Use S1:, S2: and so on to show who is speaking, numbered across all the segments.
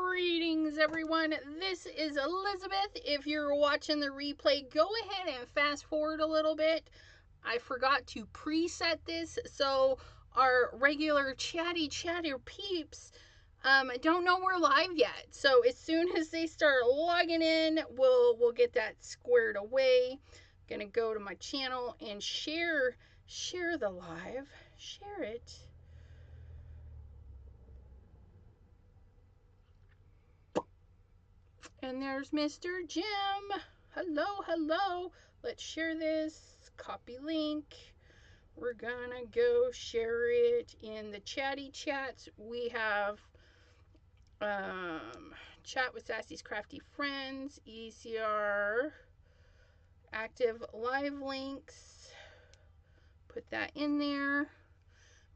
S1: Greetings, everyone. This is Elizabeth. If you're watching the replay, go ahead and fast forward a little bit. I forgot to preset this, so our regular chatty chatter peeps don't know we're live yet. So as soon as they start logging in, we'll get that squared away. Gonna go to my channel and share the live. Share it. And there's Mr. Jim. Hello. Let's share this. Copy link. We're gonna go share it in the chatty chats. We have chat with Sassy's Crafty Friends, ECR, active live links. Put that in there.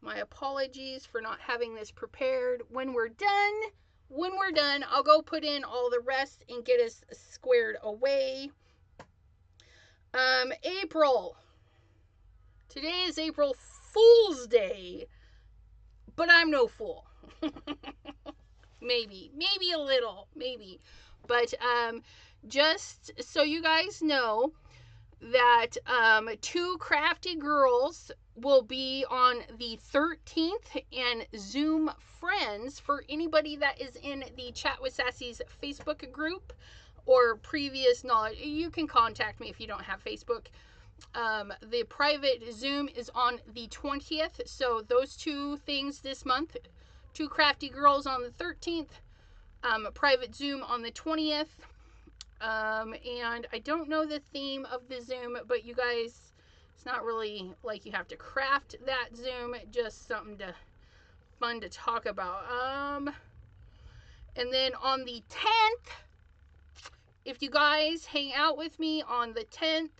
S1: My apologies for not having this prepared. When we're done, I'll go put in all the rest and get us squared away. April. Today is April Fool's Day, but I'm no fool. maybe a little, maybe. But just so you guys know that two crafty girls will be on the 13th and Zoom Friends. For anybody that is in the Chat with Sassy's Facebook group or previous knowledge, you can contact me if you don't have Facebook. The private Zoom is on the 20th, so those two things this month. Two crafty girls on the 13th, a private Zoom on the 20th. And I don't know the theme of the Zoom, but you guys, it's not really like you have to craft that Zoom, just something fun to talk about. And then on the 10th, if you guys hang out with me on the 10th,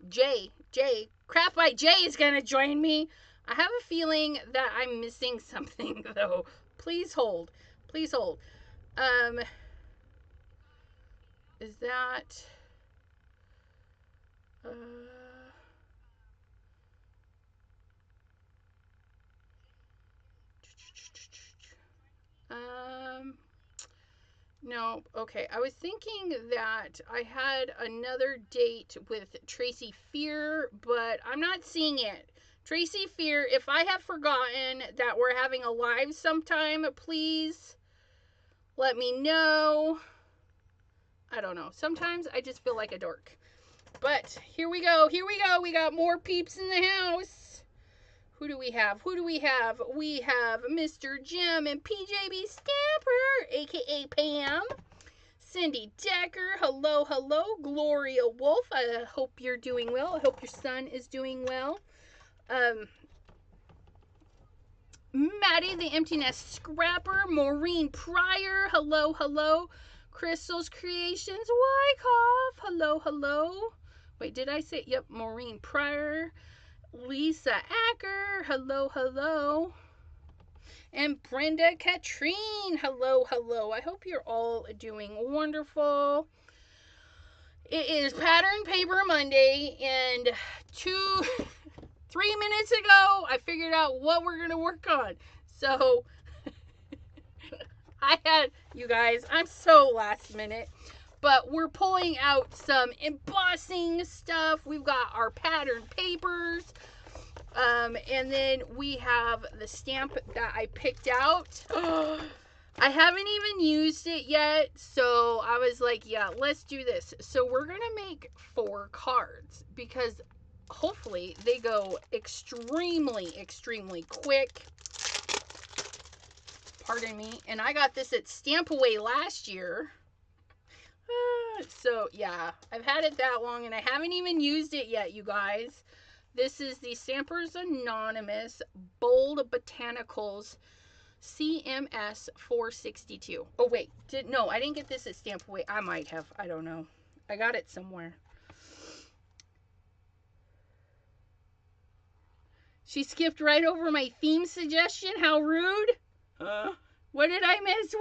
S1: Jay, Craft by Jay is gonna join me. I have a feeling that I'm missing something though. Please hold. Is that no, okay. I was thinking that I had another date with Tracy Fear, but I'm not seeing it. Tracy Fear, if I have forgotten that we're having a live sometime, please let me know. I don't know. Sometimes I just feel like a dork. But here we go. We got more peeps in the house. Who do we have? We have Mr. Jim and PJB Stamper, aka Pam. Cindy Decker, hello. Gloria Wolf, I hope you're doing well. I hope your son is doing well. Maddie the Empty Nest Scrapper, Maureen Pryor, hello. Crystal's Creations, Wyckoff, hello. Wait, did I say, yep, Maureen Pryor. Lisa Acker, hello. And Brenda Katrine, hello. I hope you're all doing wonderful. It is Pattern Paper Monday, and 3 minutes ago, I figured out what we're going to work on. So, you guys, I'm so last minute. But we're pulling out some embossing stuff. We've got our pattern papers. And then we have the stamp that I picked out. I haven't even used it yet. So I was like, yeah, let's do this. So we're going to make 4 cards because hopefully they go extremely quick. Pardon me. And I got this at Stamp Away last year. So yeah, I've had it that long and I haven't even used it yet, you guys. This is the Stampers Anonymous Bold Botanicals CMS 462. Oh wait, no, I didn't get this at Stamp Away. I might have, I don't know. I got it somewhere. She skipped right over my theme suggestion. How rude. What did I miss?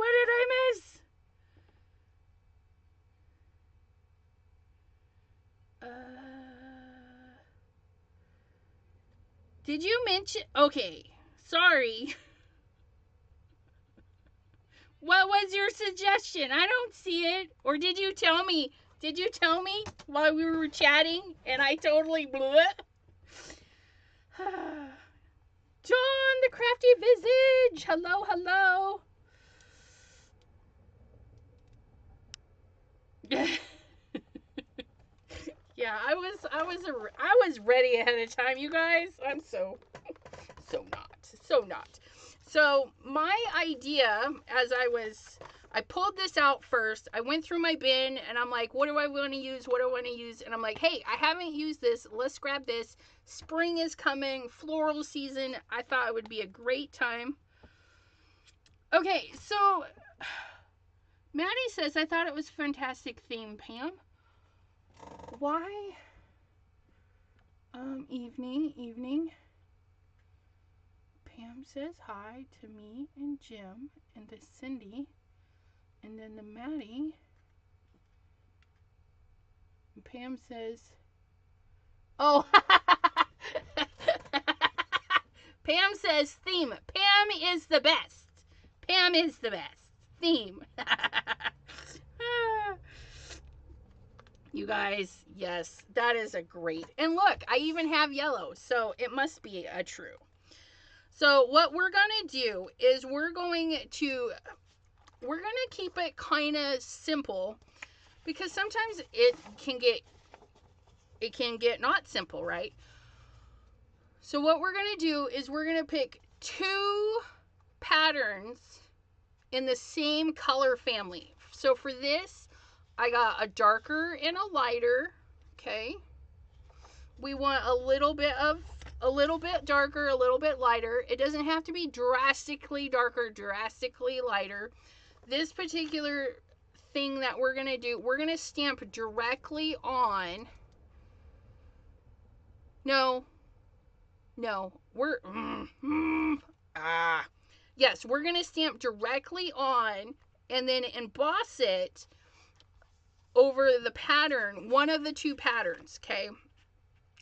S1: Did you mention? Okay, sorry. What was your suggestion? I don't see it. Or did you tell me? Did you tell me while we were chatting and I totally blew it? John, the crafty visage. Hello, hello. Yeah, I was ready ahead of time, you guys. I'm so not. So my idea, as I pulled this out first. I went through my bin and I'm like, what do I want to use? What do I want to use? And I'm like, hey, I haven't used this. Let's grab this. Spring is coming, floral season. I thought it would be a great time. Okay, so Maddie says, I thought it was a fantastic theme, Pam. Why? Evening. Pam says hi to me and Jim and to Cindy. And then the Maddie. And Pam says, oh. Pam says theme. Pam is the best. Pam is the best. Theme. You guys, yes, that is a great. And look, I even have yellow, so it must be a true. So what we're going to do is we're going to keep it kind of simple because sometimes it can get not simple, right? So what we're going to do is we're going to pick 2 patterns in the same color family. So for this, I got a darker and a lighter, okay? We want a little bit darker, a little bit lighter. It doesn't have to be drastically darker, drastically lighter. This particular thing that we're going to do, we're going to stamp directly on. No. Yes, we're going to stamp directly on and then emboss it over the pattern, one of the 2 patterns, okay?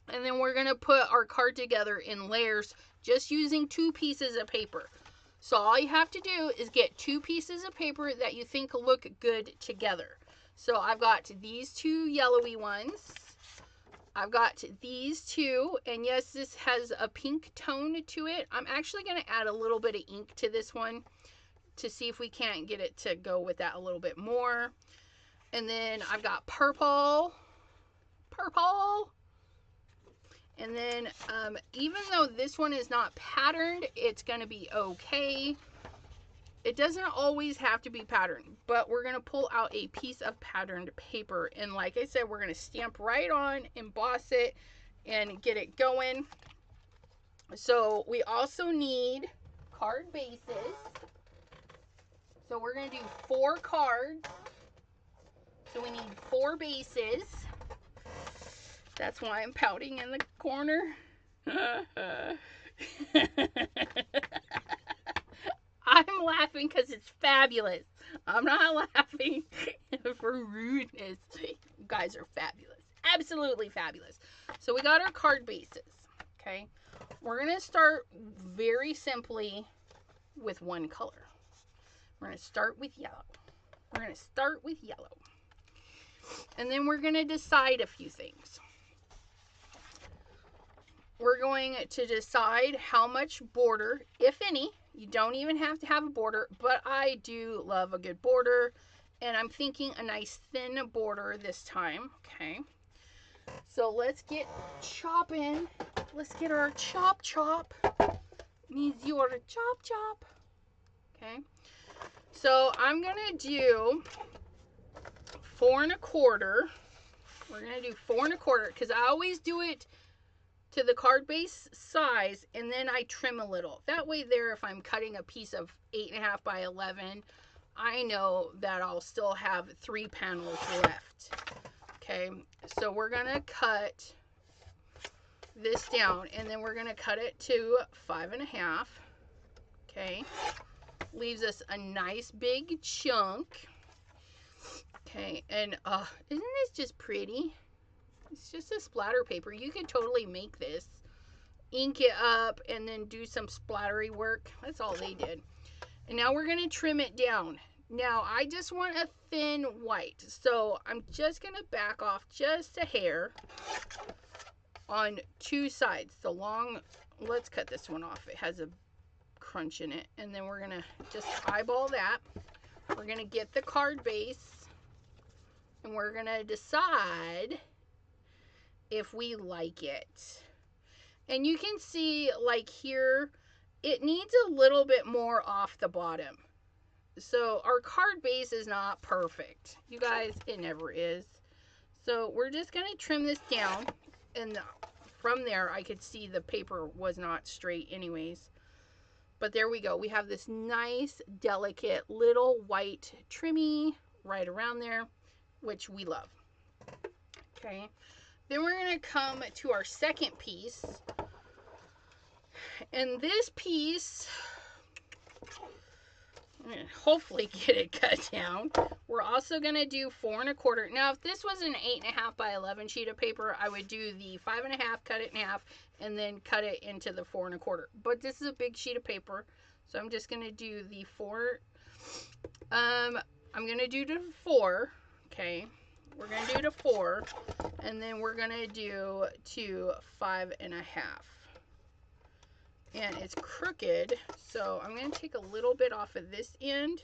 S1: And then we're going to put our card together in layers just using 2 pieces of paper. So all you have to do is get 2 pieces of paper that you think look good together. So I've got these 2 yellowy ones. I've got these 2, and yes, this has a pink tone to it. I'm actually going to add a little bit of ink to this one to see if we can't get it to go with that a little bit more. And then I've got purple. And then even though this one is not patterned, it's going to be okay. It doesn't always have to be patterned, but we're going to pull out a piece of patterned paper. And like I said, we're going to stamp right on, emboss it, and get it going. So we also need card bases. So we're going to do 4 cards. So we need 4 bases. That's why I'm pouting in the corner. I'm laughing because it's fabulous. I'm not laughing for rudeness. You guys are fabulous. Absolutely fabulous. So we got our card bases. Okay. We're going to start very simply with one color. We're going to start with yellow. And then we're going to decide a few things. We're going to decide how much border, if any. You don't even have to have a border, but I do love a good border. And I'm thinking a nice thin border this time. Okay. So let's get chopping. Let's get our chop. Needs your chop. Okay. So I'm going to do 4 1/4. We're going to do 4 1/4 because I always do it to the card base size, and then I trim a little. That way there, if I'm cutting a piece of 8.5 by 11, I know that I'll still have 3 panels left. Okay, so we're gonna cut this down, and then we're gonna cut it to 5.5. Okay, leaves us a nice big chunk. Okay, and isn't this just pretty? It's just a splatter paper. You could totally make this ink it up and then do some splattery work. That's all they did. And now we're going to trim it down. Now, I just want a thin white. So I'm just going to back off just a hair on two sides. The long, let's cut this one off. It has a crunch in it. And then we're going to just eyeball that. We're going to get the card base. And we're going to decide if we like it. And you can see, like here, it needs a little bit more off the bottom. So our card base is not perfect. You guys, it never is. So we're just going to trim this down. And from there, I could see the paper was not straight anyways. But there we go. We have this nice, delicate little white trimmy right around there, which we love. Okay. Then we're going to come to our second piece. And this piece, hopefully get it cut down. We're also going to do 4 1/4. Now, if this was an 8.5 by 11 sheet of paper, I would do the 5.5, cut it in half, and then cut it into the 4 1/4. But this is a big sheet of paper, so I'm just going to do the 4. I'm going to do the 4, okay? We're going to do the 4, and then we're going to do to 5.5. And it's crooked, so I'm going to take a little bit off of this end.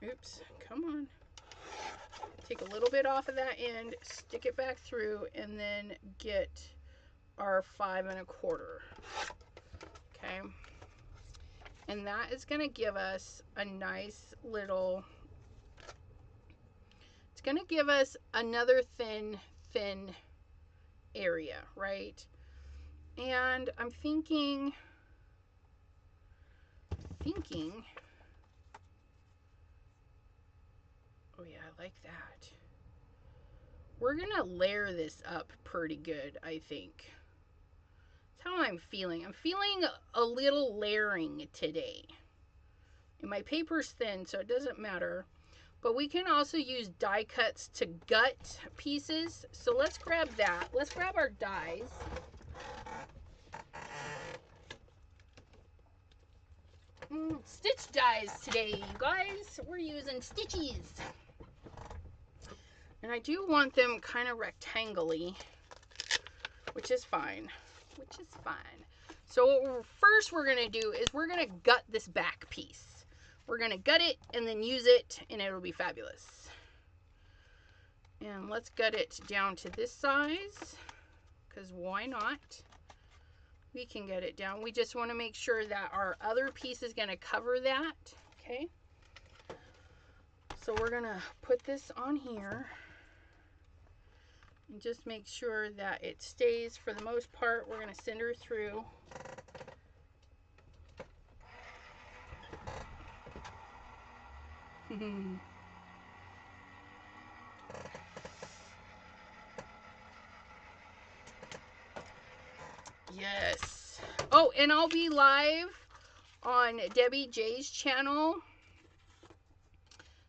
S1: Oops, come on. Take a little bit off of that end, stick it back through, and then get our 5 1/4. Okay. And that is going to give us a nice little, it's going to give us another thin area, right? And I'm thinking, oh yeah, I like that. We're gonna layer this up pretty good, I think. That's how I'm feeling. I'm feeling a little layering today. And my paper's thin, so it doesn't matter. But we can also use die cuts to gut pieces. So let's grab that. Let's grab our dies. Stitch dies today, you guys. We're using stitchies. And I do want them kind of rectangly, which is fine. So what first we're going to do is we're going to gut this back piece. We're going to gut it and then use it, and it'll be fabulous. And let's gut it down to this size, because why not? We can get it down. We just want to make sure that our other piece is going to cover that. Okay. So we're going to put this on here. And just make sure that it stays for the most part. We're going to send her through. Yes. Oh, and I'll be live on Debbie J's channel.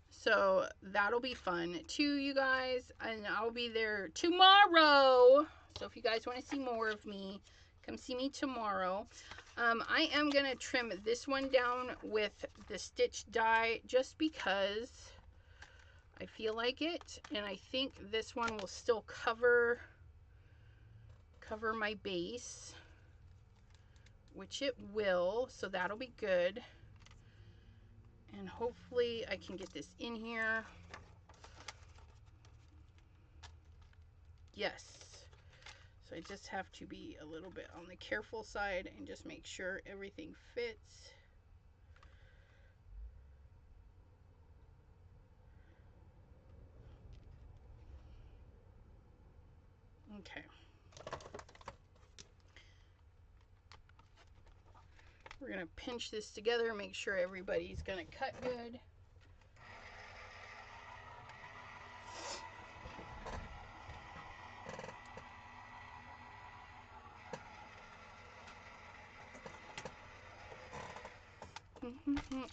S1: So that'll be fun too, you guys. And I'll be there tomorrow. So if you guys want to see more of me, come see me tomorrow. I am going to trim this one down with the stitch die just because I feel like it. And I think this one will still cover my base, which it will, so that'll be good. And hopefully I can get this in here. Yes. So I just have to be a little bit on the careful side and just make sure everything fits. Okay. We're going to pinch this together, make sure everybody's going to cut good.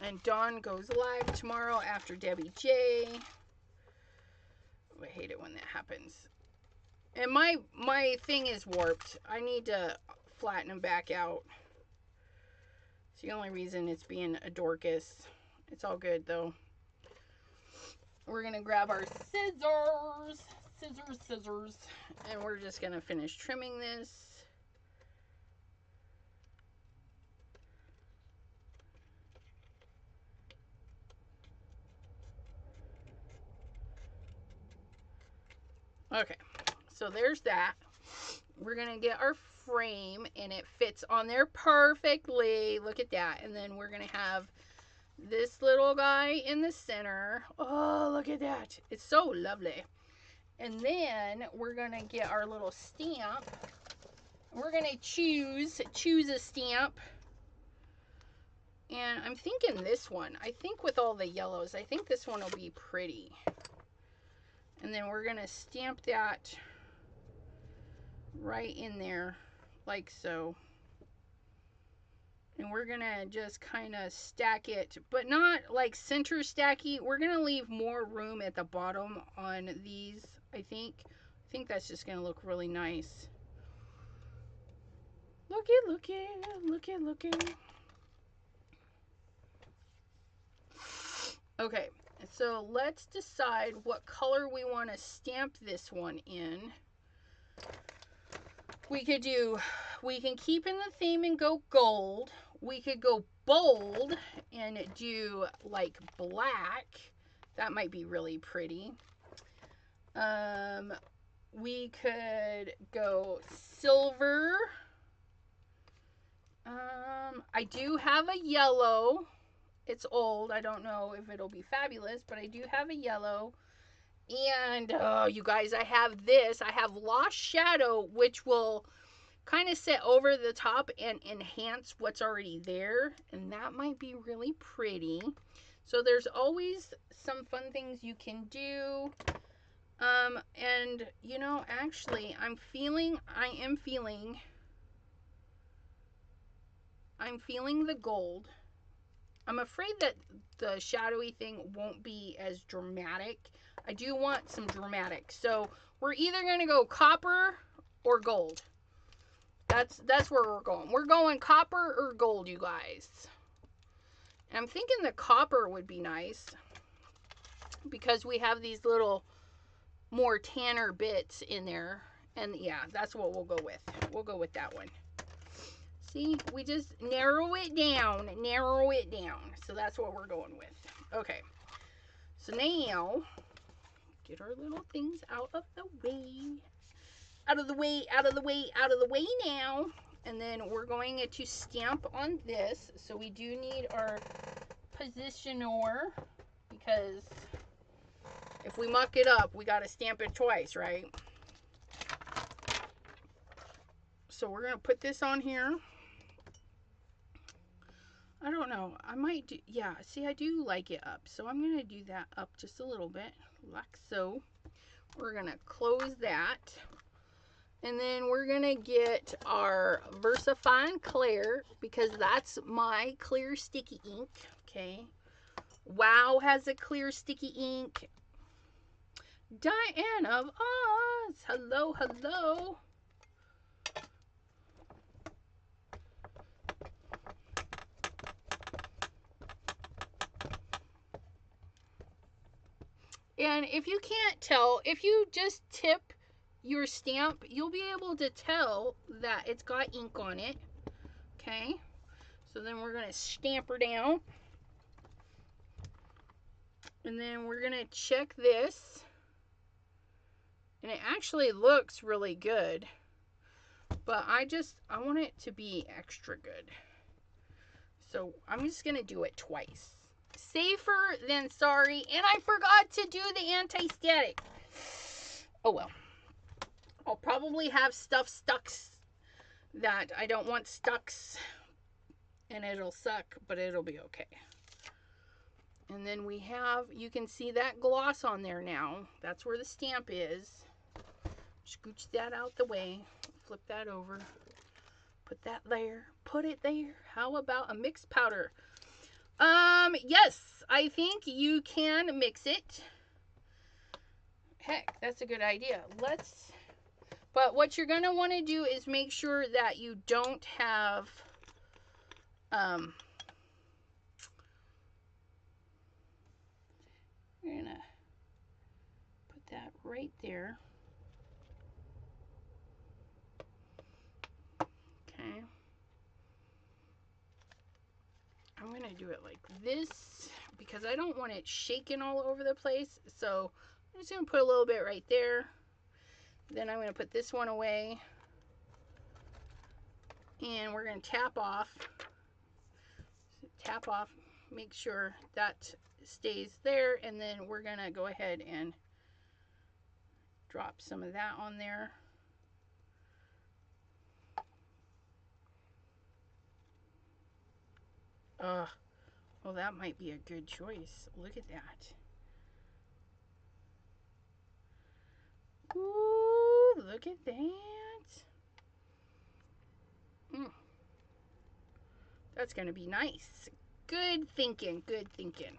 S1: And Dawn goes live tomorrow after Debbie J. I hate it when that happens. And my thing is warped. I need to flatten them back out. It's the only reason it's being a Dorcas. It's all good though. We're gonna grab our scissors, and we're just gonna finish trimming this. Okay, so there's that. We're gonna get our frame, and it fits on there perfectly. Look at that. And then we're gonna have this little guy in the center. Oh, look at that. It's so lovely. And then we're gonna get our little stamp. We're gonna choose a stamp. And I'm thinking this one. I think with all the yellows, I think this one will be pretty. And then we're gonna stamp that right in there, like so. And we're gonna just kind of stack it, but not like center stacky. We're gonna leave more room at the bottom on these, I think. I think that's just gonna look really nice. Looky. Okay, so let's decide what color we want to stamp this one in. We can keep in the theme and go gold. We could go bold and do like black. That might be really pretty. We could go silver. I do have a yellow. It's old. I don't know if it'll be fabulous, but I do have a yellow. And, oh, you guys, I have this. I have Lost Shadow, which will kind of sit over the top and enhance what's already there. And that might be really pretty. So there's always some fun things you can do. And, you know, actually, I'm feeling the gold. I'm afraid that the shadowy thing won't be as dramatic. I do want some dramatic. So we're either going to go copper or gold. That's where we're going. We're going copper or gold, you guys. And I'm thinking the copper would be nice because we have these little more tanner bits in there. And yeah, that's what we'll go with. We'll go with that one. See, we just narrow it down. So that's what we're going with. Okay. So now, get our little things out of the way. Out of the way now. And then we're going to stamp on this. So we do need our positioner, because if we muck it up, we got to stamp it twice, right? So we're going to put this on here. I don't know. I might do, yeah, see, I do like it up. So I'm going to do that up just a little bit, like so. We're going to close that. And then we're going to get our VersaFine Clear, because that's my clear sticky ink. Okay. Wow has a clear sticky ink. Diane of Oz. Hello, hello. And if you can't tell, if you just tip your stamp, you'll be able to tell that it's got ink on it. Okay. So then we're going to stamp her down. And then we're going to check this. And it actually looks really good. But I want it to be extra good. So I'm just going to do it twice. Safer than sorry. And I forgot to do the anti-static. Oh well. I'll probably have stuff stuck that I don't want stuck. And it'll suck, but it'll be okay. And then we have, you can see that gloss on there now. That's where the stamp is. Scooch that out the way. Flip that over. Put that there. Put it there. How about a mixed powder? Yes, I think you can mix it. Heck, that's a good idea. But what you're going to want to do is make sure that you don't have we're going to put that right there. Okay. I'm going to do it like this because I don't want it shaking all over the place. So I'm just going to put a little bit right there. Then I'm going to put this one away. And we're going to tap off. Tap off. Make sure that stays there. And then we're going to go ahead and drop some of that on there. Well, that might be a good choice. Look at that. Ooh, look at that. That's going to be nice. Good thinking, good thinking.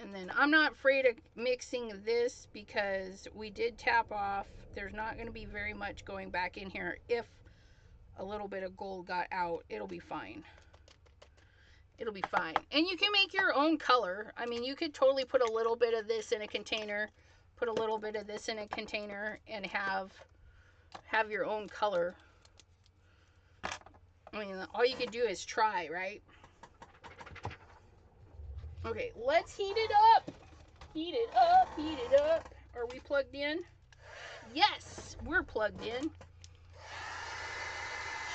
S1: And then I'm not afraid of mixing this because we did tap off. There's not going to be very much going back in here. If a little bit of gold got out, it'll be fine. It'll be fine. And you can make your own color. I mean, you could totally put a little bit of this in a container, put a little bit of this in a container, and have your own color. I mean, all you could do is try, right? Okay, let's heat it up. Heat it up, heat it up. Are we plugged in? Yes, we're plugged in.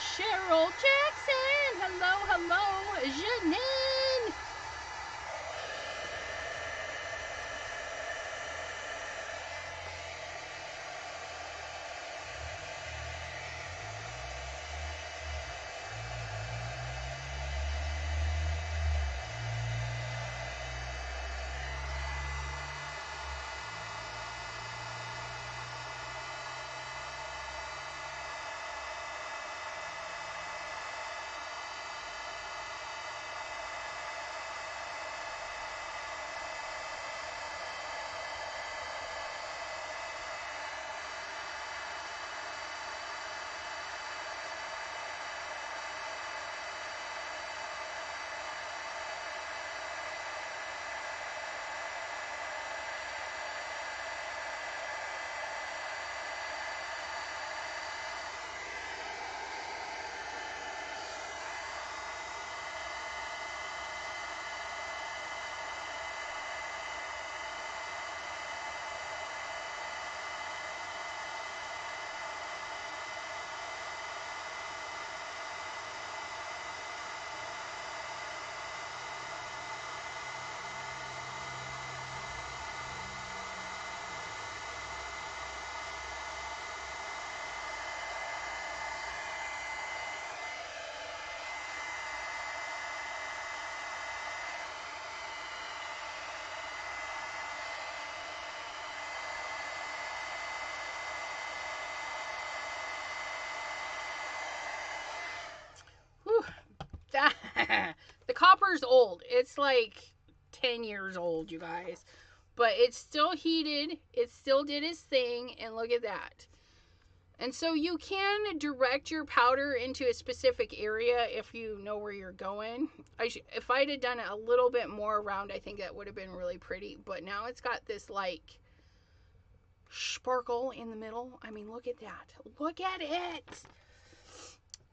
S1: Cheryl Jackson. Hello, hello. Janine. Whew. The copper's old. It's like 10 years old, you guys. But it's still heated. It still did its thing. And look at that. And so you can direct your powder into a specific area if you know where you're going. If I'd have done it a little bit more around, I think that would have been really pretty. But now it's got this like sparkle in the middle. I mean, look at that. Look at it.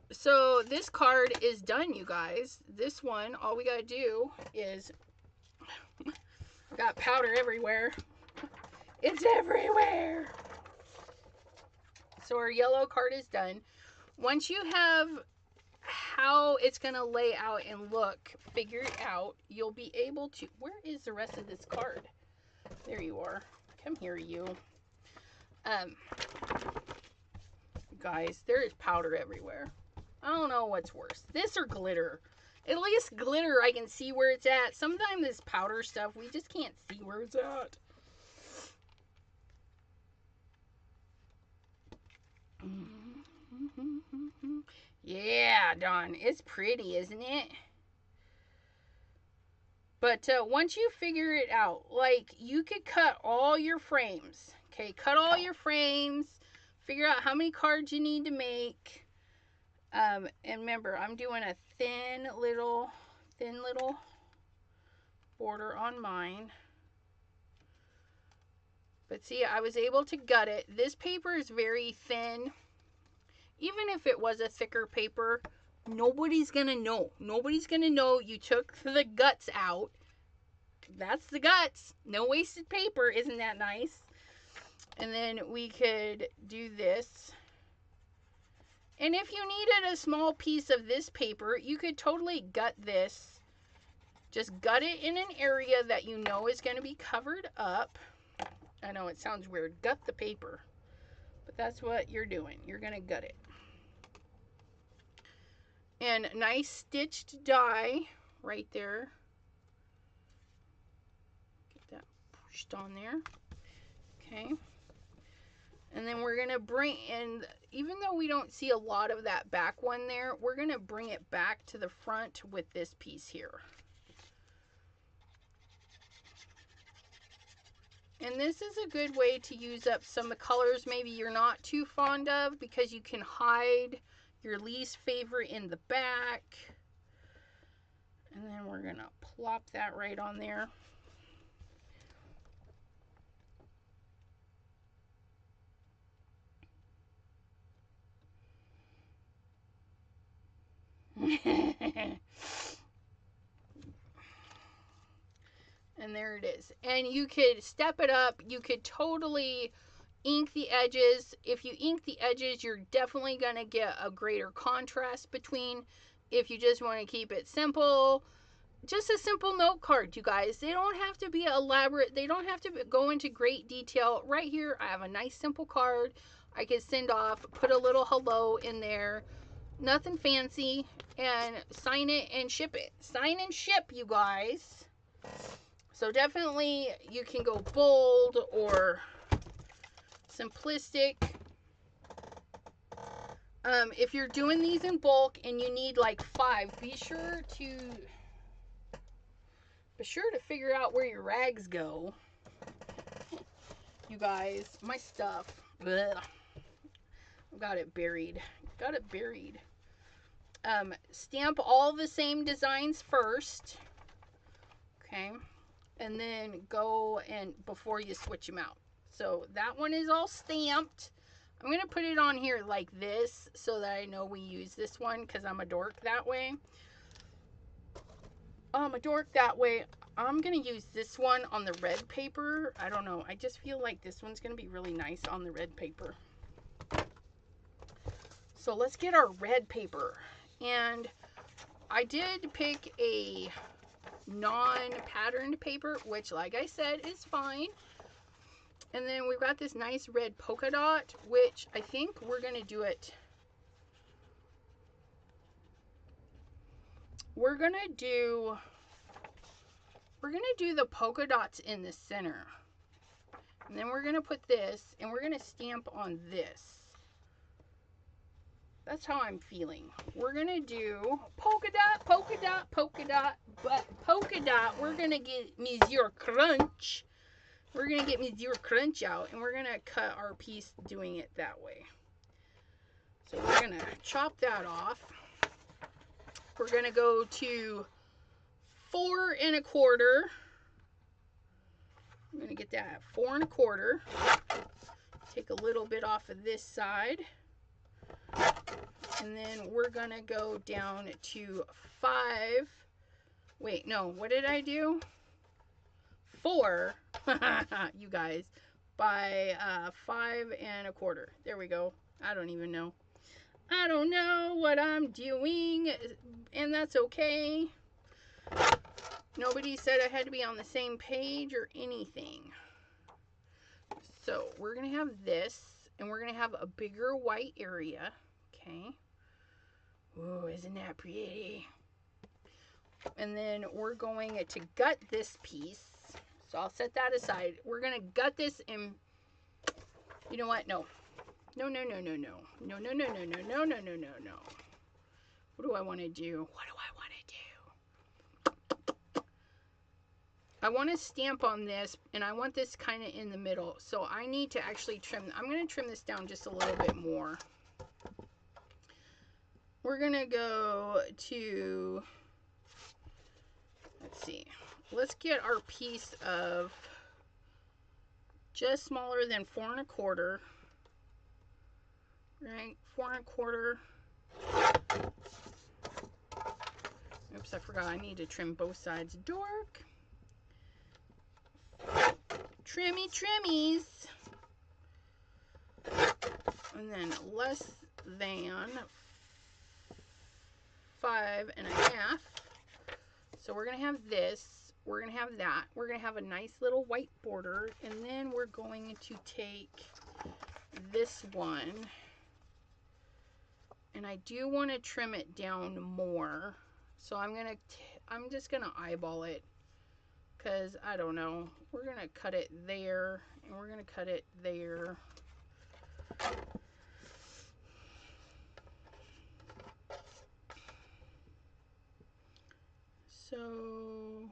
S1: So this card is done, you guys. This one, all we got to do is, I've got powder everywhere. It's everywhere. So our yellow card is done. Once you have how it's going to lay out and look figured out, you'll be able to, where is the rest of this card? There you are. Come here, you. Guys, there is powder everywhere. I don't know what's worse, this or glitter. At least glitter, I can see where it's at. Sometimes this powder stuff, we just can't see where it's at. Yeah, Dawn, it's pretty, isn't it? But once you figure it out, like, you could cut all your frames, Okay, cut all your frames. Figure out how many cards you need to make. And remember, I'm doing a thin little border on mine. But see, I was able to gut it. This paper is very thin. Even if it was a thicker paper, nobody's gonna know. Nobody's gonna know you took the guts out. That's the guts. No wasted paper. Isn't that nice? And then we could do this. And if you needed a small piece of this paper, you could totally gut this. Just gut it in an area that you know is going to be covered up. I know it sounds weird. Gut the paper. But that's what you're doing. You're going to gut it. And nice stitched die right there. Get that pushed on there. Okay. And then we're going to bring in, even though we don't see a lot of that back one there, we're going to bring it back to the front with this piece here. And this is a good way to use up some of the colors maybe you're not too fond of, because you can hide your least favorite in the back. And then we're going to plop that right on there. And there it is. And you could step it up. You could totally ink the edges. If you ink the edges, you're definitely going to get a greater contrast between. If you just want to keep it simple, just a simple note card, you guys. They don't have to be elaborate. They don't have to go into great detail. Right here, I have a nice simple card I could send off, put a little hello in there. Nothing fancy. And sign it and ship it. Sign and ship, you guys. So definitely you can go bold or simplistic. If you're doing these in bulk and you need like 5, be sure to figure out where your rags go. You guys, my stuff. Ugh. I've got it buried. Stamp all the same designs first. Okay. And then go and before you switch them out. So that one is all stamped. I'm going to put it on here like this so that I know we use this one, because I'm a dork that way. I'm going to use this one on the red paper. I don't know. I just feel like this one's going to be really nice on the red paper. So let's get our red paper. And I did pick a non-patterned paper, which, like I said, is fine. And then we've got this nice red polka dot, which I think we're going to do it. We're going to do the polka dots in the center. And then we're going to put this, and we're going to stamp on this. That's how I'm feeling. We're going to do polka dot, polka dot, polka dot, but polka dot, we're going to get me zero crunch. We're going to get me zero crunch out, and we're going to cut our piece doing it that way. So we're going to chop that off. We're going to go to 4 1/4. I'm going to get that at 4 1/4. Take a little bit off of this side. And then we're going to go down to 5. Wait, no, what did I do? 4, you guys, by 5 1/4. There we go. I don't even know. I don't know what I'm doing, and that's okay. Nobody said I had to be on the same page or anything. So we're going to have this, and we're going to have a bigger white area. Okay. Ooh, isn't that pretty? And then we're going to gut this piece. So I'll set that aside. We're going to gut this, and you know what? No. No, no, no, no, no. No, no, no, no, no, no, no, no, no, no. What do I want to do? What do I want to do? I want to stamp on this, and I want this kind of in the middle. So I need to actually trim. I'm going to trim this down just a little bit more. We're going to go to, let's see. Let's get our piece of just smaller than 4 1/4. Right? 4 1/4. Oops, I forgot. I need to trim both sides. Dork. Trimmy trimmies. And then less than 5 1/2. So we're going to have this. We're going to have that. We're going to have a nice little white border. And then we're going to take this one. And I do want to trim it down more. So I'm just going to eyeball it. Because, I don't know. We're going to cut it there. And we're going to cut it there. So,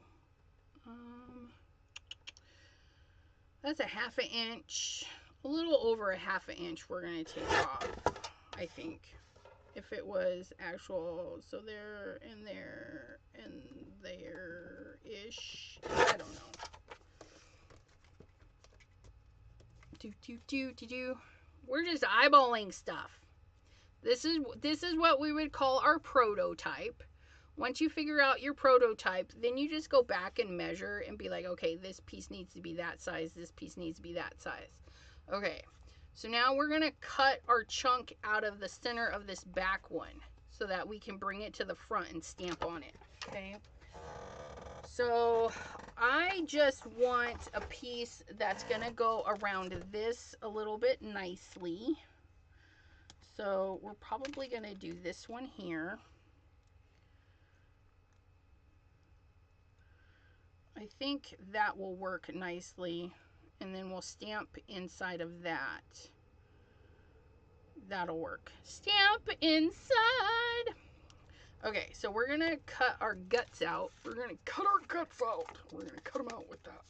S1: that's a 1/2 inch, a little over a 1/2 inch we're going to take off, I think, if it was actual, so there and there and there-ish, I don't know. We're just eyeballing stuff. This is what we would call our prototype. Once you figure out your prototype, then you just go back and measure and be like, okay, this piece needs to be that size. This piece needs to be that size. Okay, so now we're going to cut our chunk out of the center of this back one so that we can bring it to the front and stamp on it. Okay, so I just want a piece that's going to go around this a little bit nicely. So we're probably going to do this one here. I think that will work nicely, and then we'll stamp inside of that. That'll work. Stamp inside. Okay, so we're going to cut our guts out. We're going to cut our guts out. We're going to cut them out with that.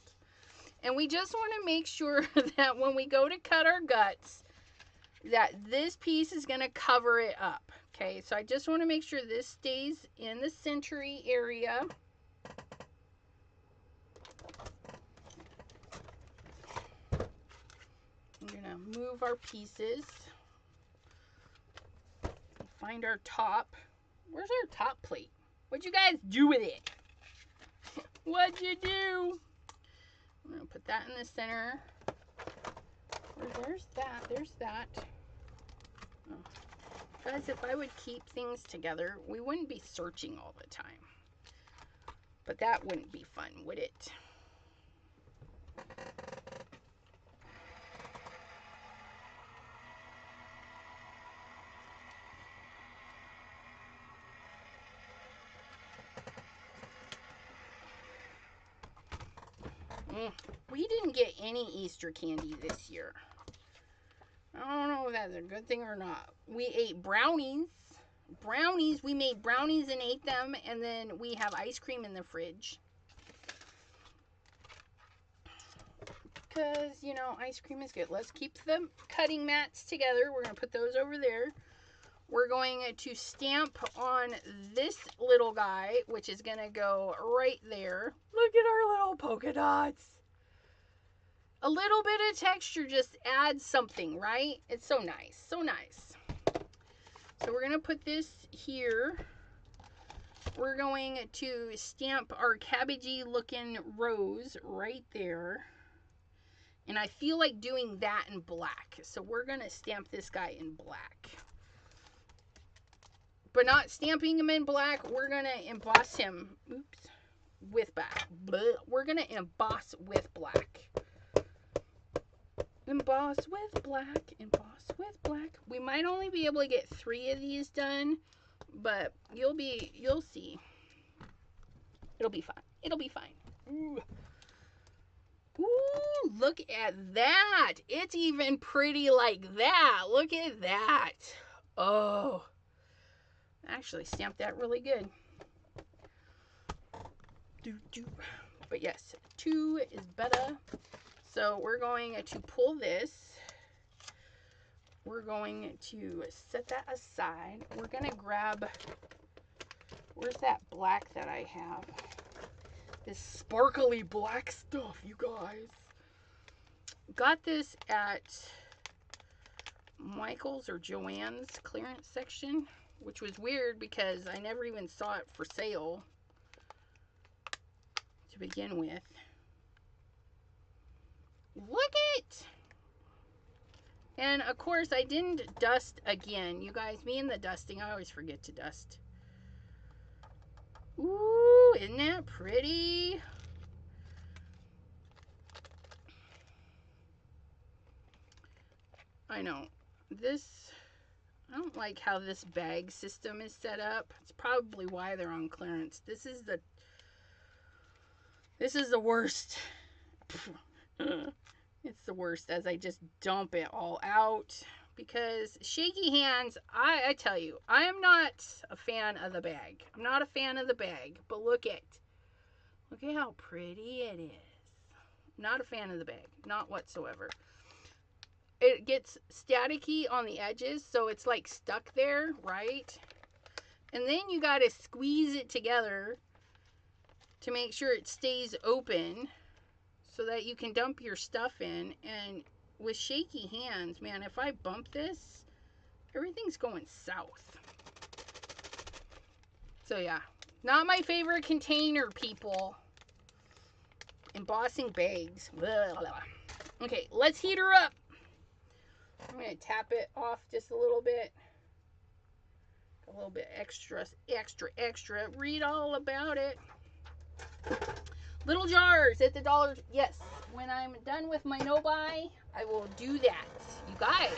S1: And we just want to make sure that when we go to cut our guts, that this piece is going to cover it up. Okay, so I just want to make sure this stays in the century area. I'm going to move our pieces. Find our top. Where's our top plate? What'd you guys do with it? What'd you do? I'm going to put that in the center. There's that. There's that. Oh. Guys, if I would keep things together, we wouldn't be searching all the time. But that wouldn't be fun, would it? We didn't get any Easter candy this year. I don't know if that's a good thing or not. We ate brownies. We made brownies and ate them, and then we have ice cream in the fridge. Because, you know, ice cream is good. Let's keep the cutting mats together. We're going to put those over there. We're going to stamp on this little guy, which is going to go right there. Look at our little polka dots. A little bit of texture just adds something, right? It's so nice. So nice. So we're going to put this here. We're going to stamp our cabbagey looking rose right there. And I feel like doing that in black. So we're going to stamp this guy in black. But not stamping him in black. We're going to emboss him. Oops. With black. We're going to emboss with black. Emboss with black. Emboss with black. We might only be able to get 3 of these done. But you'll see. It'll be fine. It'll be fine. Ooh. Ooh, look at that. It's even pretty like that. Look at that. Oh. Actually stamped that really good. But yes, 2 is better. So we're going to pull this. We're going to set that aside. We're going to grab, where's that black that I have? This sparkly black stuff, you guys. Got this at Michael's or Joann's clearance section, which was weird because I never even saw it for sale to begin with. Look it! And of course I didn't dust again. You guys, me and the dusting, I always forget to dust. Ooh, isn't that pretty? I know. This, I don't like how this bag system is set up. It's probably why they're on clearance. This is the worst. It's the worst as I just dump it all out because shaky hands, I tell you, I am not a fan of the bag. I'm not a fan of the bag, but look at how pretty it is. Not a fan of the bag, not whatsoever. It gets staticky on the edges, so it's like stuck there, right? And then you got to squeeze it together to make sure it stays open so that you can dump your stuff in. And with shaky hands, man, if I bump this, everything's going south. So yeah, not my favorite container, people. Embossing bags. Blah, blah, blah. Okay, let's heat her up. I'm going to tap it off just a little bit. A little bit extra. Read all about it. Little jars at the dollar. Yes, when I'm done with my no-buy, I will do that. You guys.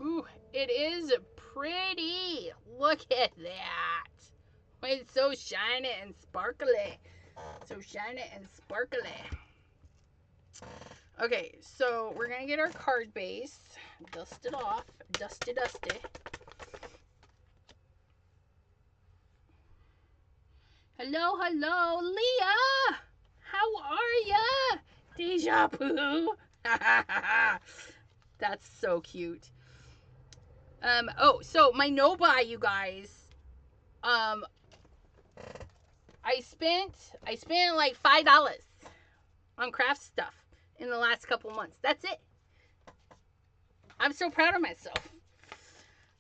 S1: Ooh, it is pretty. Look at that. It's so shiny and sparkly. So shiny and sparkly. Okay, so we're going to get our card base. Dust it off. Dusty. Hello, Leah. How are ya? Deja vu. That's so cute. Oh, so my no-buy, you guys. I spent like $5 on craft stuff in the last couple months. That's it. I'm so proud of myself.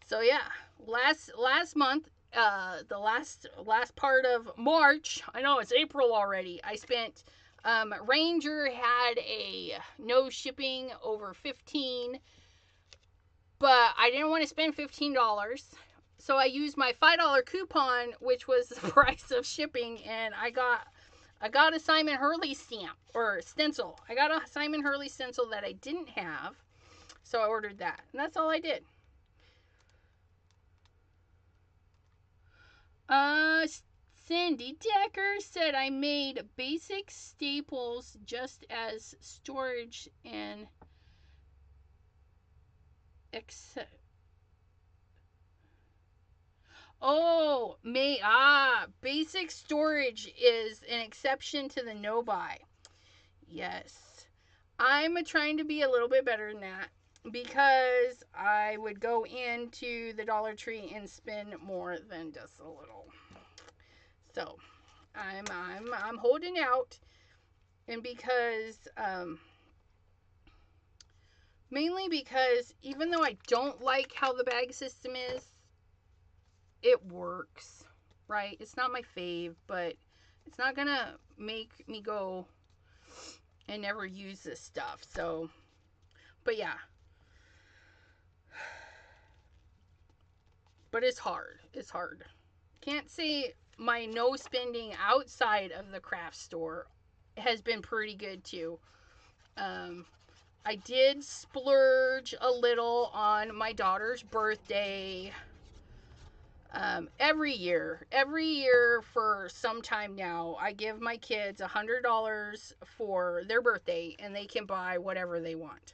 S1: So yeah, last month, the last part of March, I know it's April already, I spent, Ranger had a no shipping over 15, but I didn't want to spend $15, so I used my $5 coupon, which was the price of shipping, and I got a Simon Hurley stamp, or stencil. I got a Simon Hurley stencil that I didn't have, so I ordered that, and that's all I did. Cindy Decker said I made basic staples just as storage and basic storage is an exception to the no-buy. Yes. I'm trying to be a little bit better than that because I would go into the Dollar Tree and spend more than just a little. So, I'm holding out, and because Mainly because even though I don't like how the bag system is, it works, right? It's not my fave, but it's not gonna make me go and never use this stuff. So, but yeah. But it's hard. It's hard. Can't say my no spending outside of the craft store has been pretty good too. Um, I did splurge a little on my daughter's birthday. Every year for some time now, I give my kids $100 for their birthday and they can buy whatever they want.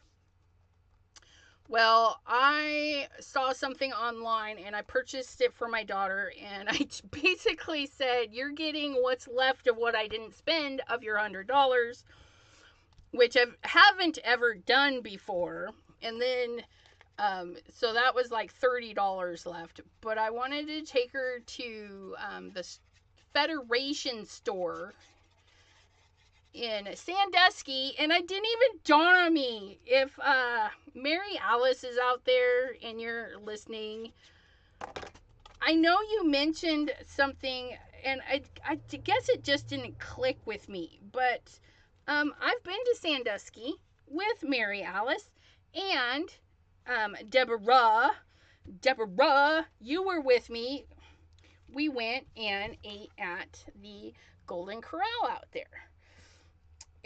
S1: Well, I saw something online and I purchased it for my daughter, and I basically said, "You're getting what's left of what I didn't spend of your $100," which I haven't ever done before. And then, so that was like $30 left. But I wanted to take her to the Federation store in Sandusky, and it didn't even dawn on me. If Mary Alice is out there and you're listening, I know you mentioned something, and I guess it just didn't click with me, but I've been to Sandusky with Mary Alice and Deborah, you were with me. We went and ate at the Golden Corral out there.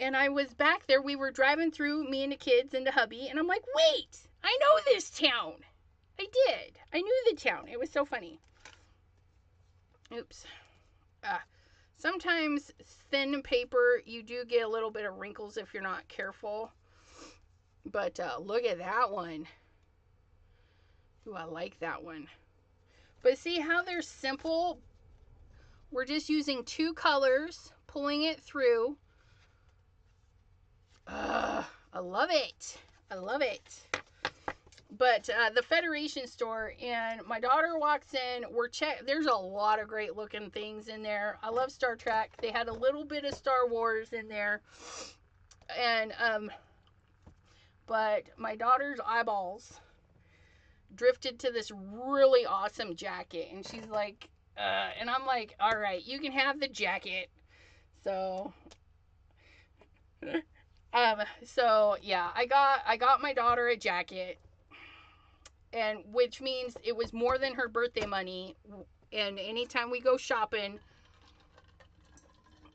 S1: And I was back there. We were driving through, me and the kids and the hubby. And I'm like, wait, I know this town. I did. I knew the town. It was so funny. Oops. Sometimes thin paper, you do get a little bit of wrinkles if you're not careful. But look at that one. Ooh, I like that one. But see how they're simple? We're just using 2 colors, pulling it through. I love it. I love it. But the Federation store, and my daughter walks in. There's a lot of great looking things in there. I love Star Trek. They had a little bit of Star Wars in there, and but my daughter's eyeballs drifted to this really awesome jacket, and she's like, and I'm like, all right, you can have the jacket. So. So yeah, I got my daughter a jacket, and which means it was more than her birthday money. And anytime we go shopping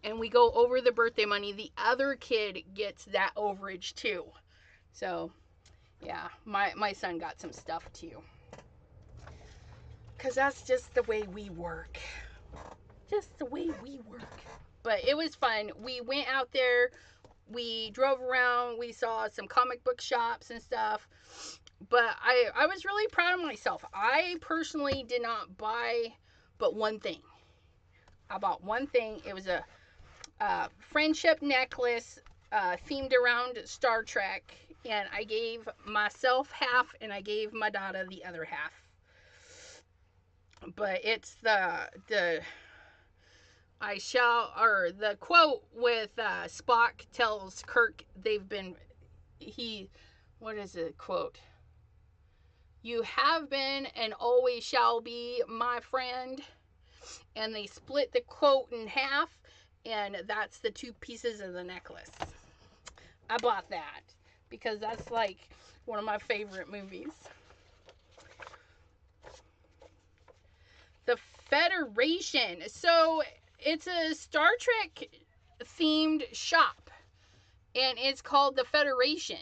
S1: and we go over the birthday money, the other kid gets that overage too. So yeah, my son got some stuff too, because that's just the way we work. Just the way we work. But it was fun. We went out there. We drove around, we saw some comic book shops and stuff, but I was really proud of myself. I personally did not buy but one thing. I bought one thing. It was a friendship necklace themed around Star Trek, and I gave myself half and I gave my daughter the other half. But it's the quote with Spock tells Kirk what is the quote? You have been and always shall be my friend. And they split the quote in half, and that's the 2 pieces of the necklace. I bought that because that's like one of my favorite movies. The Federation. So it's a Star Trek themed shop, and it's called the Federation.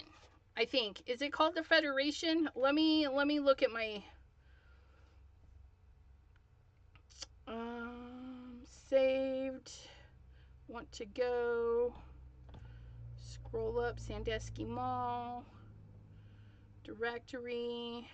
S1: I think. Is it called the Federation? Let me look at my saved. Want to go. Scroll up. Sandusky Mall. Directory.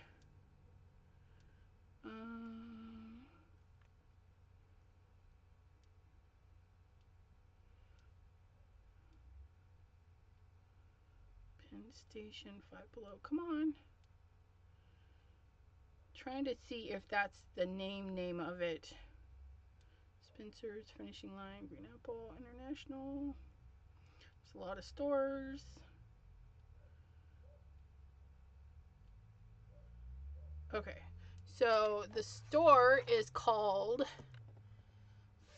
S1: Station 5 Below. Come on. Trying to see if that's the name of it. Spencer's Finishing Line, Green Apple International. There's a lot of stores. Okay. So the store is called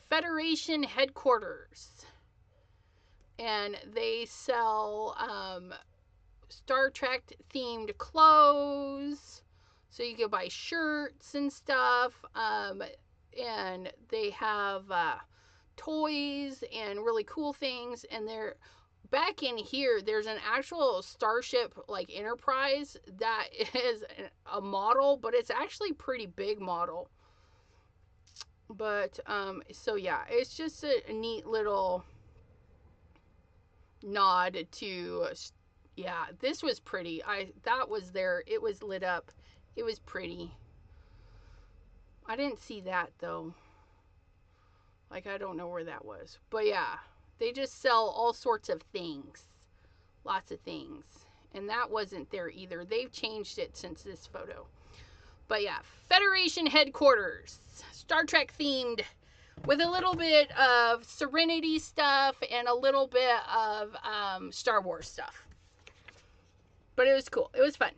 S1: Federation Headquarters. And they sell Star Trek themed clothes. So you can buy shirts and stuff. And they have toys and really cool things. And they're back in here, there's an actual starship like Enterprise that is a model, but it's actually pretty big model. But so yeah, it's just a neat little nod to, yeah, this was pretty. That was there. It was lit up. It was pretty. I didn't see that though. Like, I don't know where that was. But yeah, they just sell all sorts of things. Lots of things. And that wasn't there either. They've changed it since this photo. But yeah, Federation Headquarters. Star Trek themed, with a little bit of Serenity stuff and a little bit of Star Wars stuff. But it was cool. It was fun.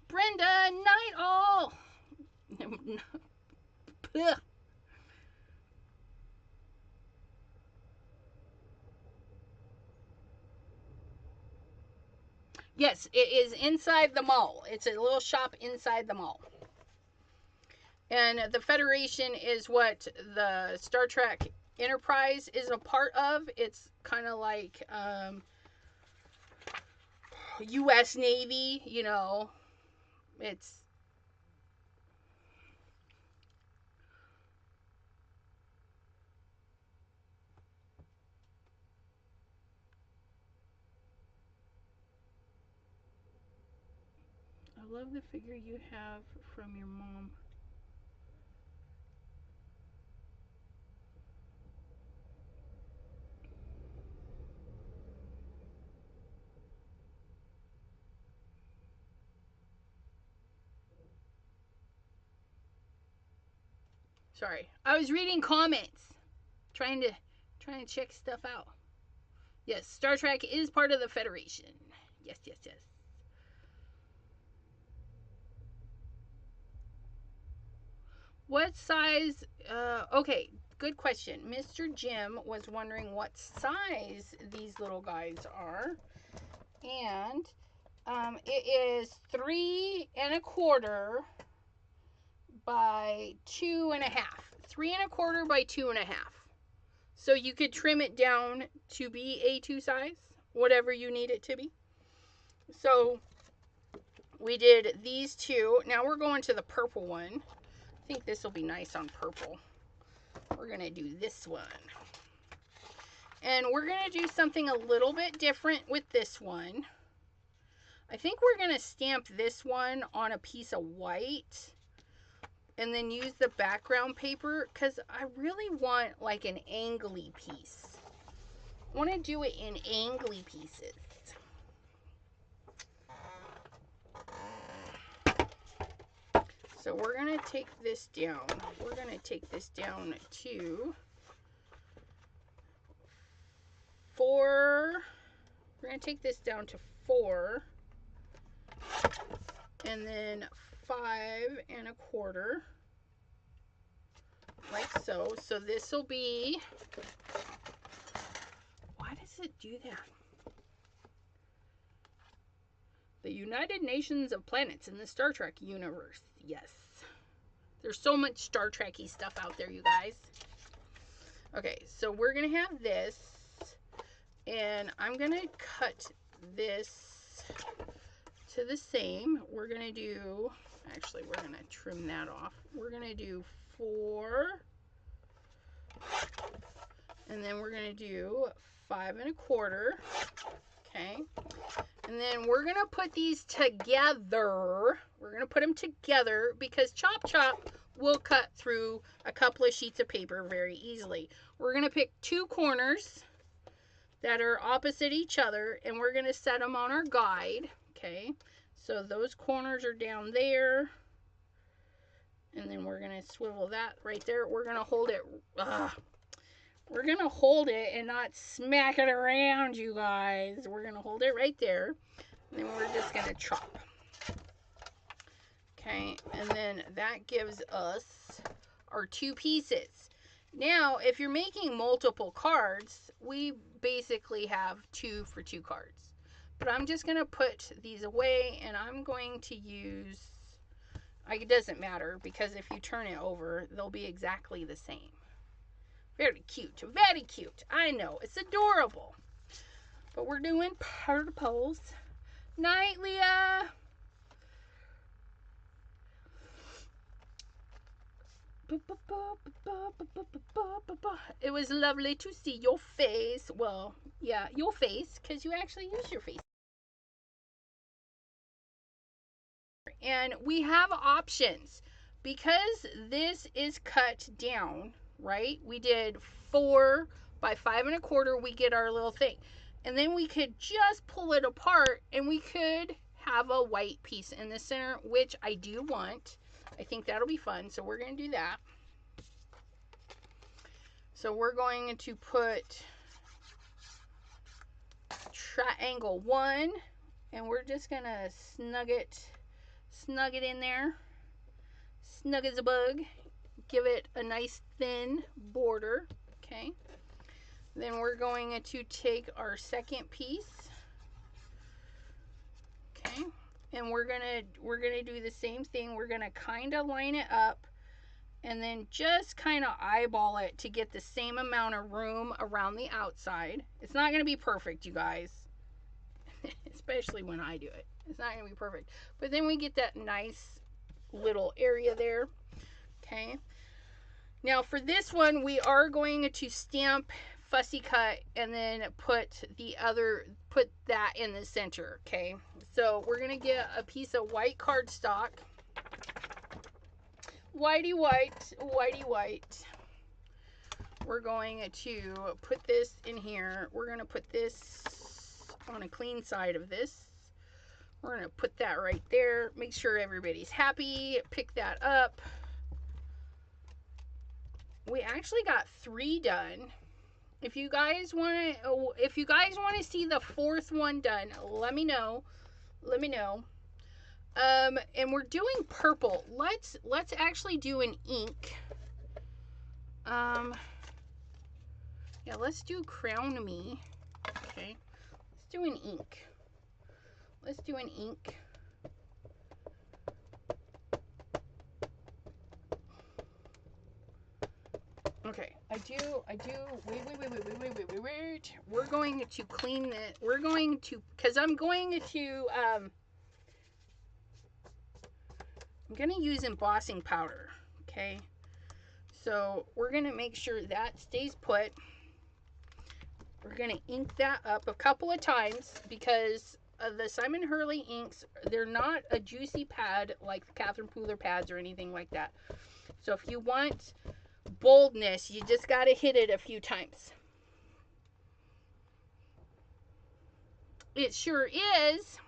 S1: Brenda, night all. Yes, it is inside the mall. It's a little shop inside the mall. And the Federation is what the Star Trek Enterprise is a part of. It's kind of like U.S. Navy, you know. It's I love the figure you have from your mom. Sorry, I was reading comments, trying to check stuff out. Yes, Star Trek is part of the Federation. Yes, yes, yes. What size? Okay, good question. Mr. Jim was wondering what size these little guys are, and it is 3 1/4 by 2 1/2. 3 1/4 by 2 1/2. So you could trim it down to be A2 size, whatever you need it to be. So we did these two. Now we're going to the purple one. I think this will be nice on purple. We're going to do this one. And we're going to do something a little bit different with this one. I think we're going to stamp this one on a piece of white and then use the background paper, because I really want like an angly piece. I want to do it in angly pieces. So we're going to take this down. We're going to take this down to 4. We're going to take this down to 4. And then 5 1/4. Like so. So this will be... Why does it do that? The United Nations of Planets in the Star Trek universe. Yes. There's so much Star Trek-y stuff out there, you guys. Okay, so we're going to have this. And I'm going to cut this to the same. We're going to do... Actually, we're going to trim that off. We're going to do 4. And then we're going to do 5 1/4. Okay. And then we're going to put these together. We're going to put them together because Chop Chop will cut through a couple of sheets of paper very easily. We're going to pick 2 corners that are opposite each other, and we're going to set them on our guide. Okay. So those corners are down there. And then we're going to swivel that right there. We're going to hold it. We're going to hold it and not smack it around, you guys. We're going to hold it right there. And then we're just going to chop. Okay, and then that gives us our 2 pieces. Now, if you're making multiple cards, we basically have 2 for 2 cards. But I'm just going to put these away, and I'm going to use, it doesn't matter, because if you turn it over, they'll be exactly the same. Very cute, very cute. I know, it's adorable. But we're doing purples. Night, Leah. It was lovely to see your face. Well, yeah, your face, because you actually use your face. And we have options. Because this is cut down, right? We did 4 by 5 1/4. We get our little thing. And then we could just pull it apart, and we could have a white piece in the center, which I do want. I think that'll be fun, so we're going to do that. So we're going to put triangle 1, and we're just going to snug it in there. Snug as a bug. Give it a nice thin border. Okay. Then we're going to take our second piece. Okay. And we're gonna do the same thing. We're gonna kind of line it up, and then just kind of eyeball it to get the same amount of room around the outside. It's not going to be perfect, you guys, especially when I do it. It's not going to be perfect, but then we get that nice little area there. Okay, now for this one, we are going to stamp fussy cut and then put that in the center. Okay, so we're going to get a piece of white cardstock. Whitey white. We're going to put this in here. We're going to put this on a clean side of this. We're going to put that right there. Make sure everybody's happy. Pick that up. We actually got 3 done. If you guys want to see the 4th one done, let me know. And we're doing purple. Let's actually do an ink. Yeah, let's do Crown Me. Okay, let's do an ink. Okay, I do, wait. We're going to clean it. Because I'm going to use embossing powder, okay? So we're going to make sure that stays put. We're going to ink that up a couple of times because the Simon Hurley inks, they're not a juicy pad like the Catherine Pooler pads or anything like that. So if you want boldness, you just got to hit it a few times. It sure is.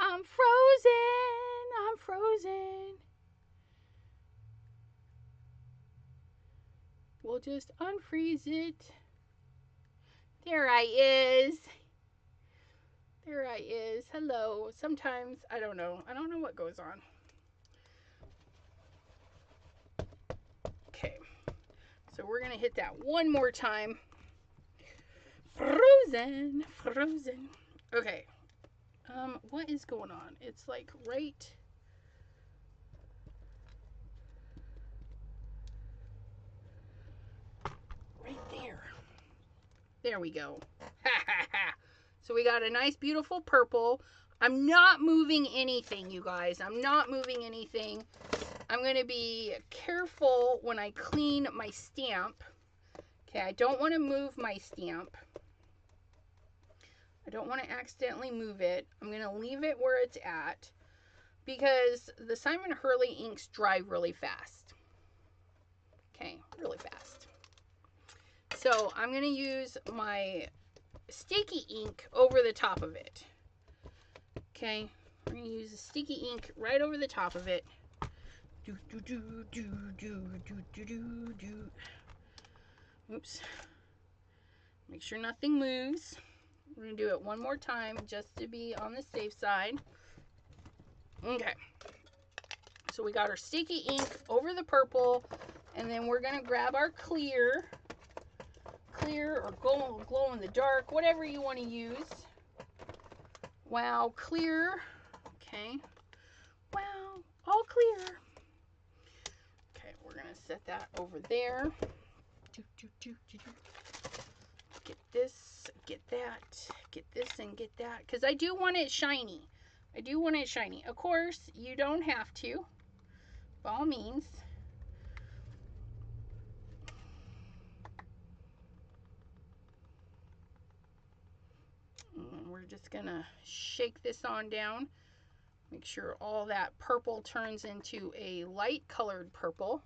S1: I'm frozen. We'll just unfreeze it. There I is. Hello. Sometimes I don't know what goes on. Okay. So we're going to hit that one more time. Frozen. Okay. What is going on? It's like right there. There we go. So we got a nice beautiful purple. I'm not moving anything, you guys. I'm going to be careful when I clean my stamp. Okay, I don't want to move my stamp. I don't want to accidentally move it. I'm going to leave it where it's at because the Simon Hurley inks dry really fast. Okay, really fast. So I'm going to use my sticky ink over the top of it. Okay, We're going to use the sticky ink right over the top of it. Oops. Make sure nothing moves. We're going to do it one more time just to be on the safe side. Okay. So we got our sticky ink over the purple, and then we're going to grab our clear or glow in the dark, whatever you want to use. Wow, clear. Okay. Wow, all clear. Okay, we're going to set that over there. Get this, get that, get this, and get that. Because I do want it shiny. I do want it shiny. Of course, you don't have to. By all means. And we're just going to shake this on down. Make sure all that purple turns into a light colored purple.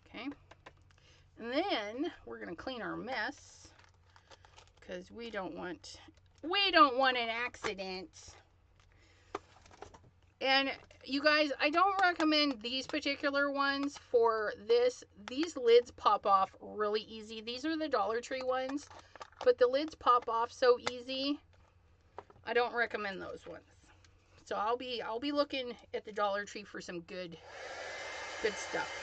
S1: Okay. And then we're going to clean our mess because we don't want an accident. And you guys, I don't recommend these particular ones for this. These lids pop off really easy. These are the Dollar Tree ones, but the lids pop off so easy. I don't recommend those ones. So I'll be looking at the Dollar Tree for some good stuff.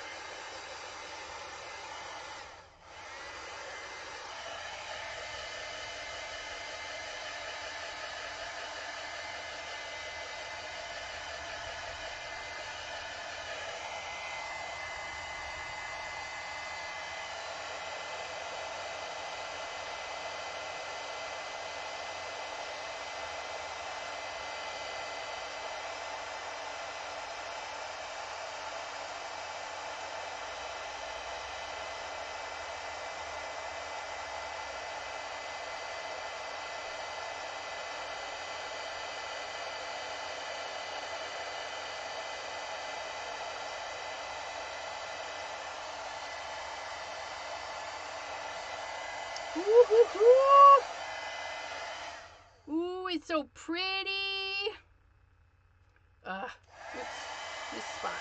S1: Ooh, it's so pretty. Oops, this spot.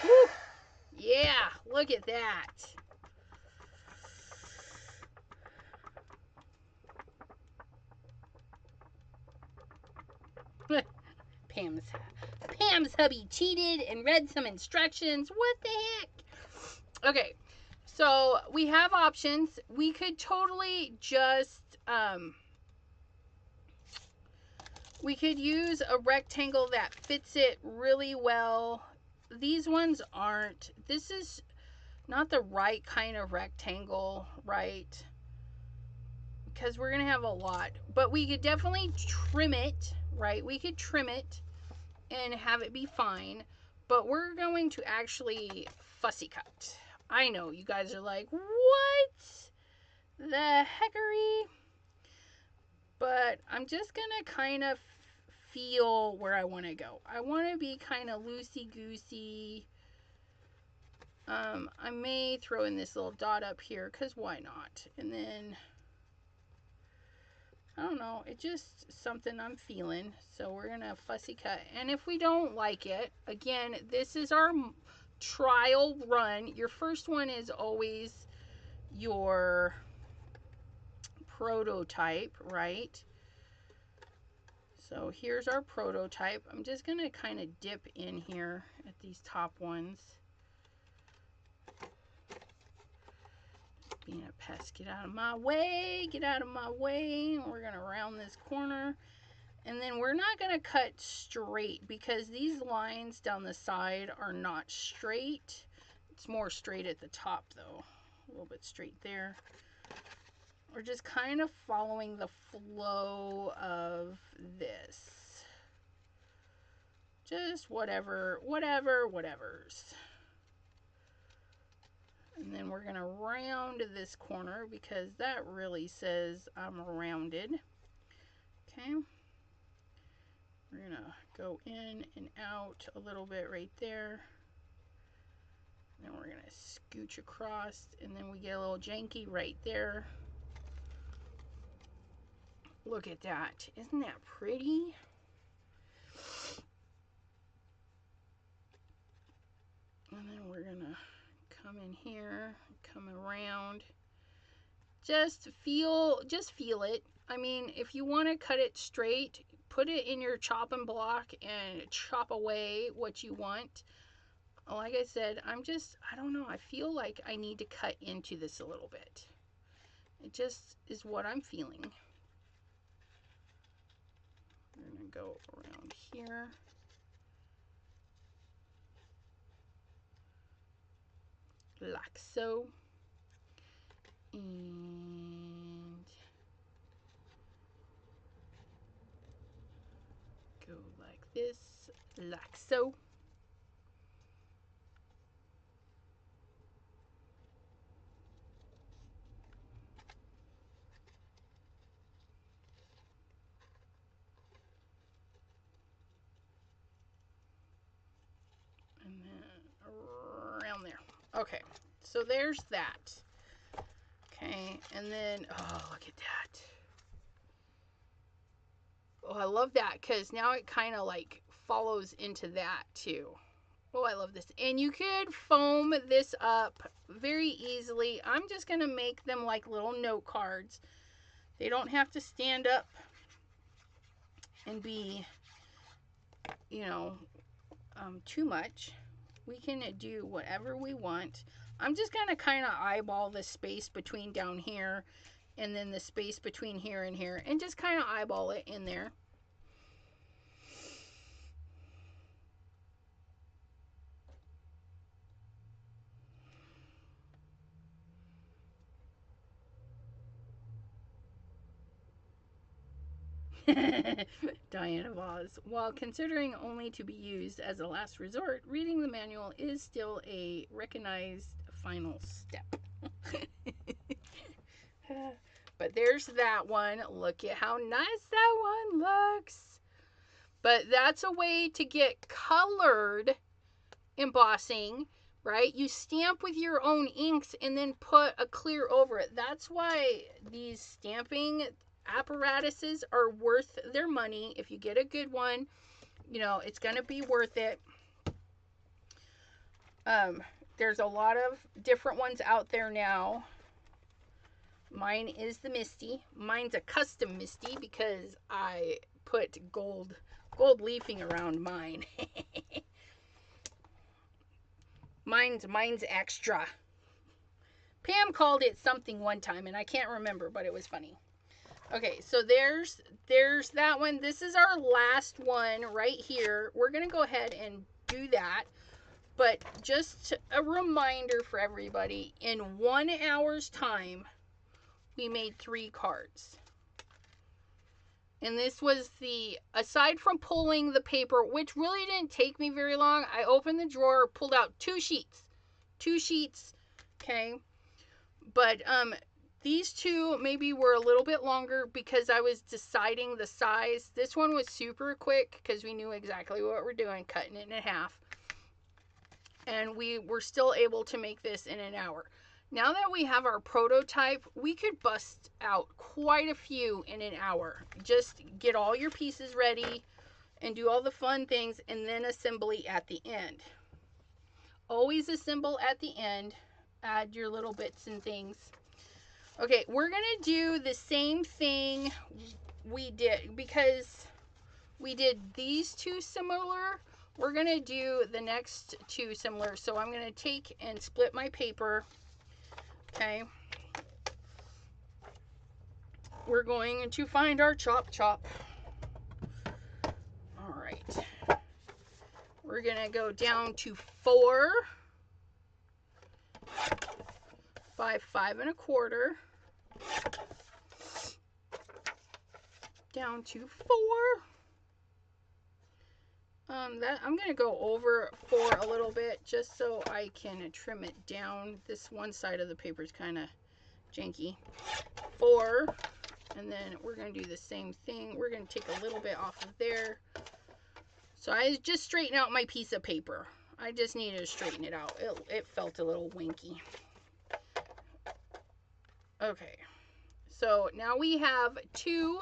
S1: Woo! Yeah, look at that. Pam's hubby cheated and read some instructions. What the heck? Okay, so we have options. We could totally just, we could use a rectangle that fits it really well. These ones aren't. This is not the right kind of rectangle, right? Because we're going to have a lot. But we could definitely trim it, right? We could trim it and have it be fine. But we're going to actually fussy cut. I know, you guys are like, what the heckery? But I'm just going to kind of feel where I want to go. I want to be kind of loosey-goosey. I may throw in this little dot up here, because why not? And then, I don't know, it's just something I'm feeling. So we're going to fussy cut. And if we don't like it, again, this is our trial run. Your first one is always your prototype, right? So here's our prototype. I'm just going to kind of dip in here at these top ones. Being a pest, get out of my way, get out of my way. We're going to round this corner. And then we're not going to cut straight because these lines down the side are not straight. It's more straight at the top though. A little bit straight there. We're just kind of following the flow of this. Just whatever's. And then we're going to round this corner because that really says I'm rounded. Okay. We're gonna go in and out a little bit right there. Then we're gonna scooch across, and then we get a little janky right there. Look at that. Isn't that pretty? And then we're gonna come in here, come around. Just feel it. I mean, if you want to cut it straight, put it in your chopping block and chop away what you want. Like I said, I don't know, I feel like I need to cut into this a little bit. It just is what I'm feeling. We're going to go around here. Like so. And go like this, like so. And then around there. Okay, so there's that. Okay, and then, oh, look at that. Oh, I love that because now it kind of like follows into that too. Oh, I love this. And you could foam this up very easily. I'm just going to make them like little note cards. They don't have to stand up and be, you know, too much. We can do whatever we want. I'm just going to kind of eyeball the space between down here and then the space between here and just kind of eyeball it in there. Diana Voss. While considering only to be used as a last resort, reading the manual is still a recognized final step. But there's that one. Look at how nice that one looks. But that's a way to get colored embossing, right? You stamp with your own inks and then put a clear over it. That's why these stamping apparatuses are worth their money. If you get a good one, you know, it's going to be worth it. There's a lot of different ones out there now. Mine is the Misty. Mine's a custom Misty because I put gold leafing around mine. Mine's extra. Pam called it something one time and I can't remember, but it was funny. Okay, so there's that one. This is our last one right here. We're going to go ahead and do that. But just a reminder for everybody, in 1 hour's time, we made 3 cards. And this was aside from pulling the paper, which really didn't take me very long, I opened the drawer, pulled out 2 sheets. 2 sheets, okay? But these 2 maybe were a little bit longer because I was deciding the size. This one was super quick because we knew exactly what we're doing, cutting it in half. And we were still able to make this in an hour. Now that we have our prototype, we could bust out quite a few in an hour. Just get all your pieces ready and do all the fun things and then assembly at the end. Always assemble at the end. Add your little bits and things. Okay, we're going to do the same thing we did because we did these 2 similar. We're going to do the next 2 similar. So I'm going to take and split my paper. Okay. We're going to find our chop. All right. We're going to go down to 4, 5, 5 1/4. Down to 4. I'm going to go over 4 a little bit just so I can trim it down. This one side of the paper is kind of janky. 4, and then we're going to do the same thing. We're going to take a little bit off of there, So I just straightened out my piece of paper. I just needed to straighten it out. It felt a little winky. Okay. So now we have 2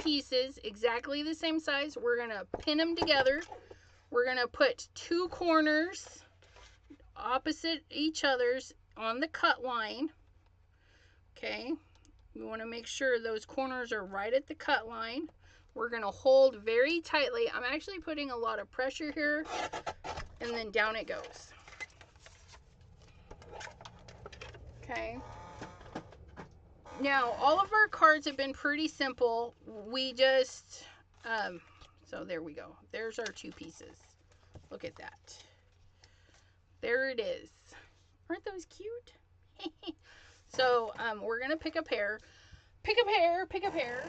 S1: pieces exactly the same size. We're going to pin them together. We're going to put 2 corners opposite each other's on the cut line. Okay. We want to make sure those corners are right at the cut line. We're going to hold very tightly. I'm actually putting a lot of pressure here, and then down it goes. Okay. Now, all of our cards have been pretty simple. We just, so there we go. There's our 2 pieces. Look at that. There it is. Aren't those cute? So, we're going to pick a pair. Pick a pair.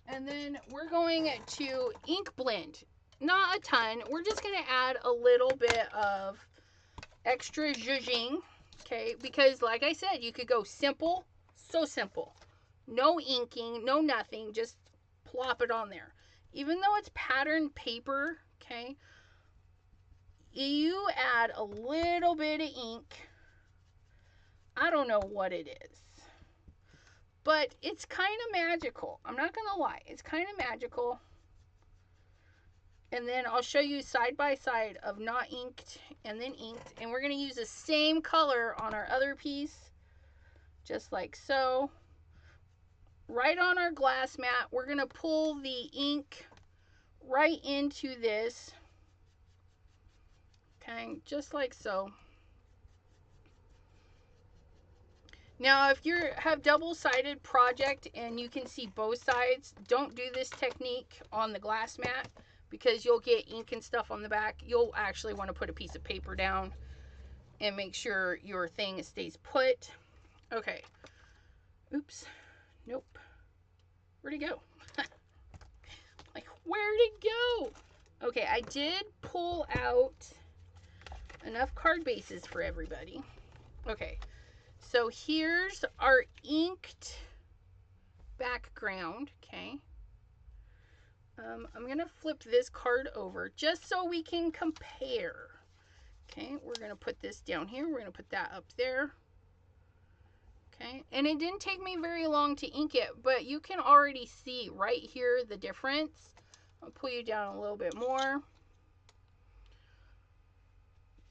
S1: And then we're going to ink blend. Not a ton. We're just going to add a little bit of extra zhuzhing. Okay, because like I said, you could go simple. So simple. No inking, no nothing. Just plop it on there. Even though it's patterned paper, okay, you add a little bit of ink. I don't know what it is, but it's kind of magical. I'm not going to lie. It's kind of magical. And then I'll show you side by side of not inked and then inked. And we're going to use the same color on our other piece. Just like so. Right on our glass mat, we're going to pull the ink right into this. Okay, just like so. Now, if you have double-sided project and you can see both sides, don't do this technique on the glass mat because you'll get ink and stuff on the back. You'll actually want to put a piece of paper down and make sure your thing stays put. Okay. Oops. Nope. Where'd it go? Like, where'd it go? Okay, I did pull out enough card bases for everybody. Okay, so here's our inked background. Okay. I'm going to flip this card over just so we can compare. Okay, we're going to put this down here. We're going to put that up there. Okay, and it didn't take me very long to ink it, but you can already see right here the difference. I'll pull you down a little bit more.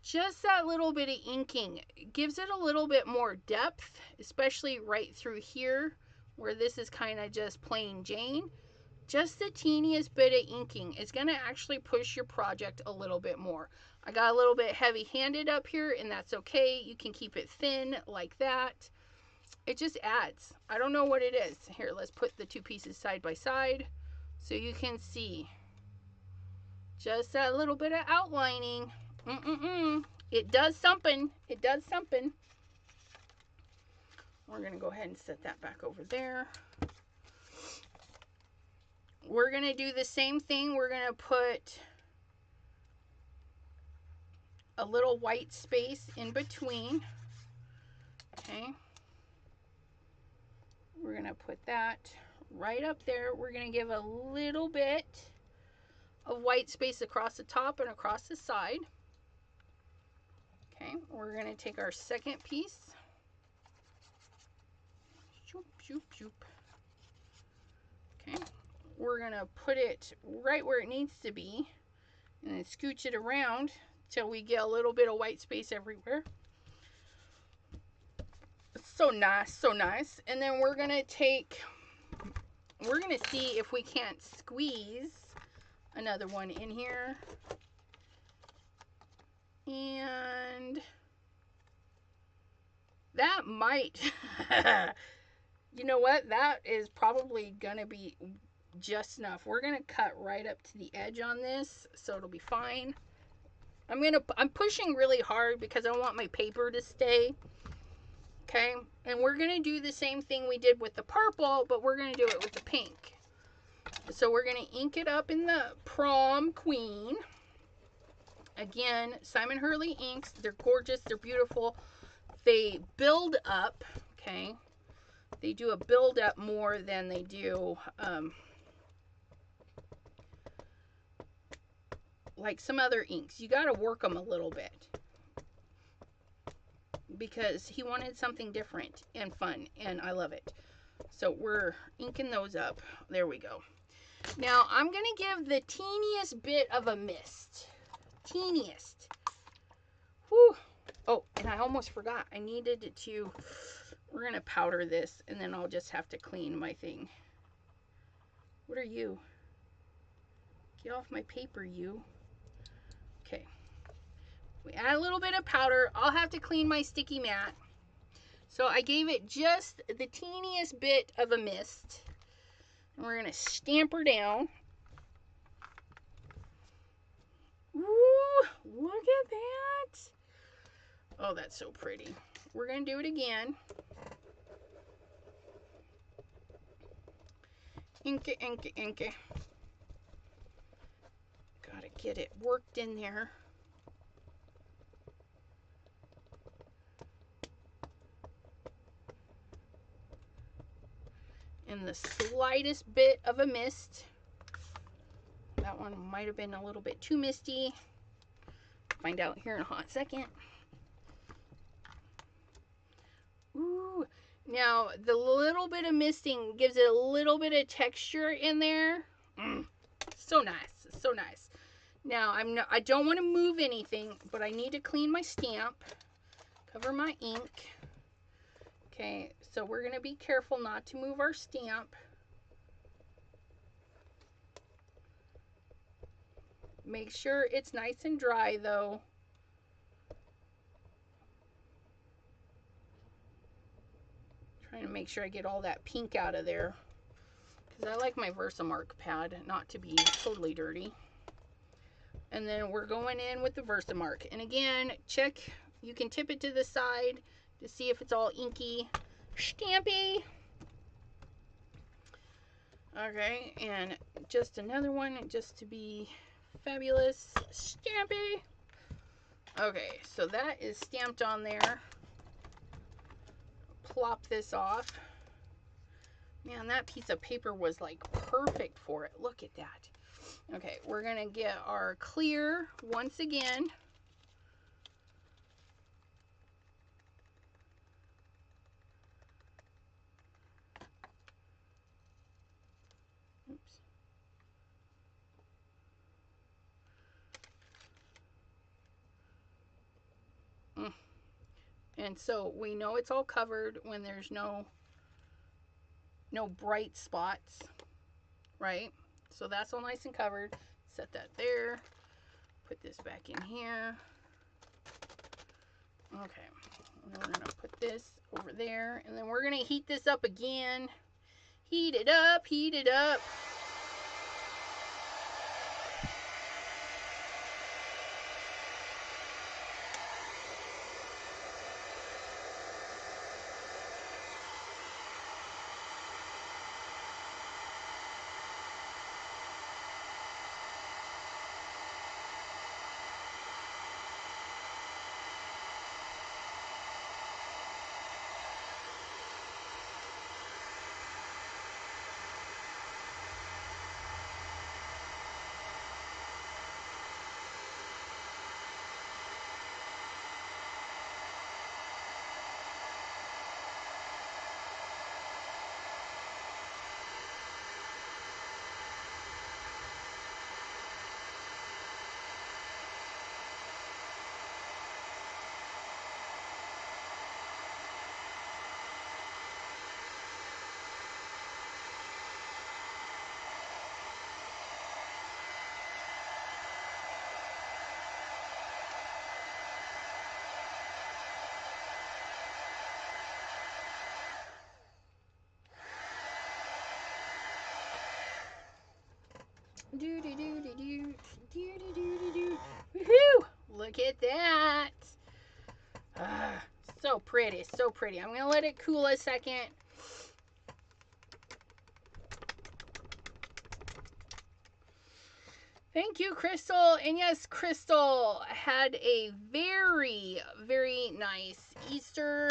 S1: Just that little bit of inking gives it a little bit more depth, especially right through here where this is kind of just plain Jane. Just the teeniest bit of inking is going to actually push your project a little bit more. I got a little bit heavy-handed up here, and that's okay. You can keep it thin like that. It just adds. I don't know what it is. Here, let's put the 2 pieces side by side so you can see. Just that little bit of outlining. It does something. It does something. We're going to go ahead and set that back over there. We're going to do the same thing. We're going to put a little white space in between. Okay. We're going to put that right up there. We're going to give a little bit of white space across the top and across the side. Okay, we're going to take our second piece. Shoop, shoop, shoop. Okay, we're going to put it right where it needs to be and then scooch it around till we get a little bit of white space everywhere. So nice, so nice. And then we're going to see if we can't squeeze another one in here. And that might, you know what? That is probably going to be just enough. We're going to cut right up to the edge on this, so it'll be fine. I'm pushing really hard because I want my paper to stay. Okay, and we're going to do the same thing we did with the purple, but we're going to do it with the pink. So we're going to ink it up in the Prom Queen. Again, Simon Hurley inks. They're gorgeous. They're beautiful. They build up, okay? They do a build up more than they do like some other inks. You got to work them a little bit, because he wanted something different and fun, and I love it. So we're inking those up. There we go. Now I'm going to give the teeniest bit of a mist. Teeniest. Whew. Oh, and I almost forgot. I needed to, we're going to powder this, and then I'll just have to clean my thing. What are you? Get off my paper, you. Okay. We add a little bit of powder. I'll have to clean my sticky mat. So I gave it just the teeniest bit of a mist. And we're going to stamp her down. Ooh, look at that. Oh, that's so pretty. We're going to do it again. Ink it, ink it, ink it. Gotta get it worked in there. And the slightest bit of a mist. That one might have been a little bit too misty. Find out here in a hot second. Ooh. Now, the little bit of misting gives it a little bit of texture in there. So nice. So nice. Now, I don't want to move anything, but I need to clean my stamp. Cover my ink. Okay, so we're going to be careful not to move our stamp. Make sure it's nice and dry, though. Trying to make sure I get all that pink out of there, because I like my Versamark pad not to be totally dirty. And then we're going in with the Versamark. And again, check, you can tip it to the side to see if it's all inky, stampy. Okay, and just another one just to be fabulous, stampy. Okay, so that is stamped on there. Plop this off. Man, that piece of paper was like perfect for it. Look at that. Okay, we're gonna get our clear once again. Oops. And so we know it's all covered when there's no bright spots, right? So that's all nice and covered. Set that there. Put this back in here. Okay. And then we're going to put this over there. And then we're going to heat this up again. Heat it up, heat it up. Do do do do do do do do do. Woohoo! Look at that. So pretty, so pretty. I'm gonna let it cool a second. Thank you, Crystal. And yes, Crystal had a very, very nice Easter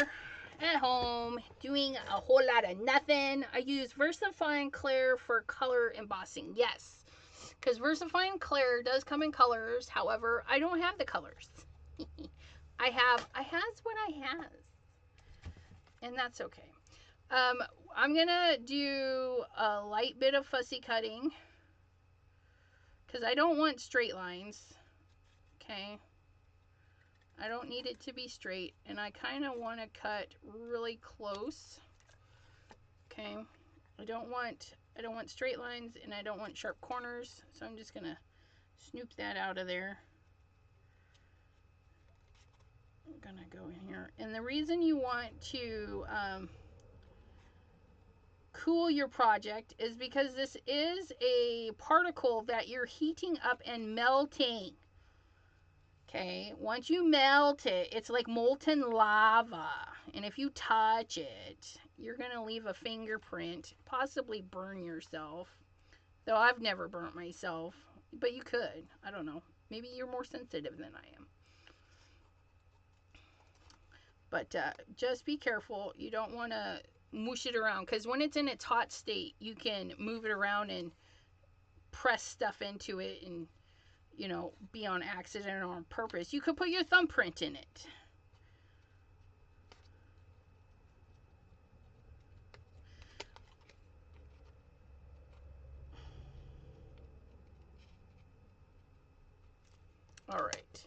S1: at home, doing a whole lot of nothing. I use VersaFine Clair for color embossing. Yes. Because VersaFine Clear does come in colors. However, I don't have the colors. I has what I has. And that's okay. I'm going to do a light bit of fussy cutting. Because I don't want straight lines. Okay. I don't need it to be straight. And I kind of want to cut really close. Okay. I don't want straight lines, and I don't want sharp corners. So I'm just going to snoop that out of there. I'm going to go in here. And the reason you want to cool your project is because this is a particle that you're heating up and melting. Okay, once you melt it, it's like molten lava. And if you touch it, you're going to leave a fingerprint, possibly burn yourself. Though I've never burnt myself, but you could. I don't know. Maybe you're more sensitive than I am. But just be careful. You don't want to mush it around, because when it's in its hot state, you can move it around and press stuff into it and, you know, be on accident or on purpose. You could put your thumbprint in it. All right.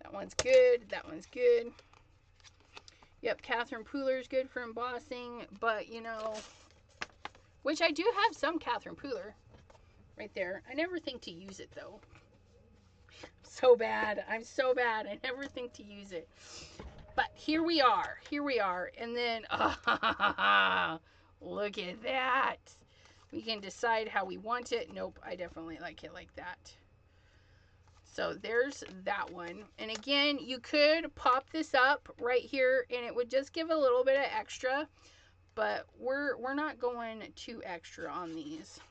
S1: That one's good. That one's good. Yep, Catherine Pooler's good for embossing, but, you know, which I do have some Catherine Pooler right there. I never think to use it, though. So bad. I'm so bad. I never think to use it. But here we are. Here we are. And then, look at that. We can decide how we want it. Nope, I definitely like it like that. So there's that one. And again, you could pop this up right here and it would just give a little bit of extra. But we're not going too extra on these.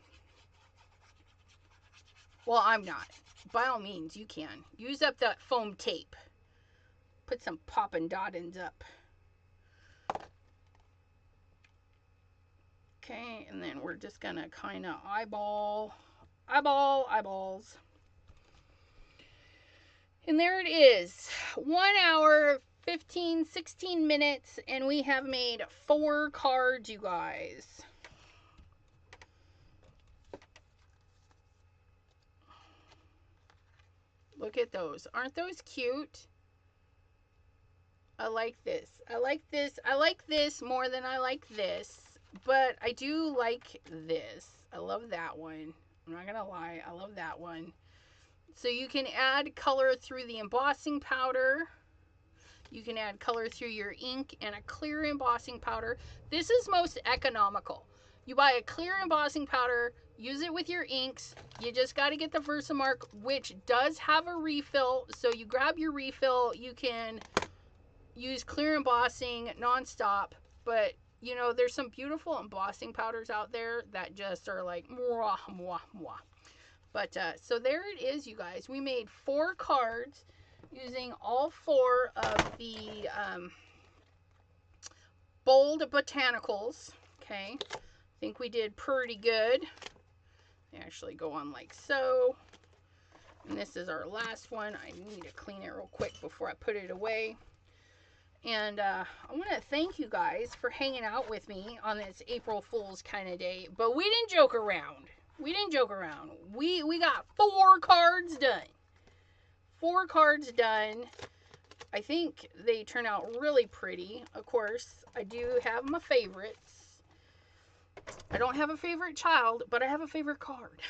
S1: Well, I'm not. By all means, you can. Use up that foam tape. Put some poppin' dottins up. Okay, and then we're just gonna kind of eyeballs. And there it is. 1 hour, 16 minutes, and we have made 4 cards, you guys. Look at those. Aren't those cute? I like this. I like this. I like this more than I like this. But I do like this. I love that one. I'm not going to lie. I love that one. So you can add color through the embossing powder. You can add color through your ink and a clear embossing powder. This is most economical. You buy a clear embossing powder, use it with your inks. You just got to get the Versamark, which does have a refill. So you grab your refill. You can use clear embossing nonstop. But, you know, there's some beautiful embossing powders out there that just are like, mwah, mwah, mwah. But, so there it is, you guys. We made 4 cards using all 4 of the bold botanicals. Okay. I think we did pretty good. They actually go on like so. And this is our last one. I need to clean it real quick before I put it away. And I want to thank you guys for hanging out with me on this April Fool's kind of day. But we didn't joke around. We didn't joke around. We got 4 cards done. 4 cards done. I think they turn out really pretty. Of course, I do have my favorites. I don't have a favorite child, but I have a favorite card.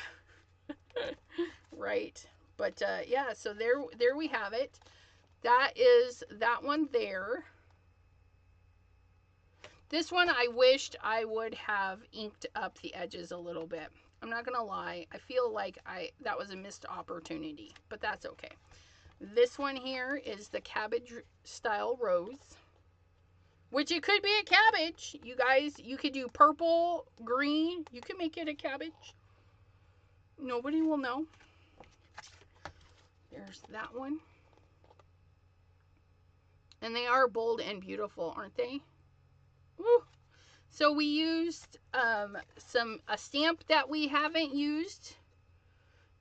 S1: Right? But yeah, so there we have it. That is that one there. This one I wished I would have inked up the edges a little bit. I'm not gonna lie. I feel like that was a missed opportunity, but that's okay. This one here is the cabbage style rose, which it could be a cabbage. You guys, you could do purple, green. You can make it a cabbage. Nobody will know. There's that one. And they are bold and beautiful, aren't they? Woo. So we used a stamp that we haven't used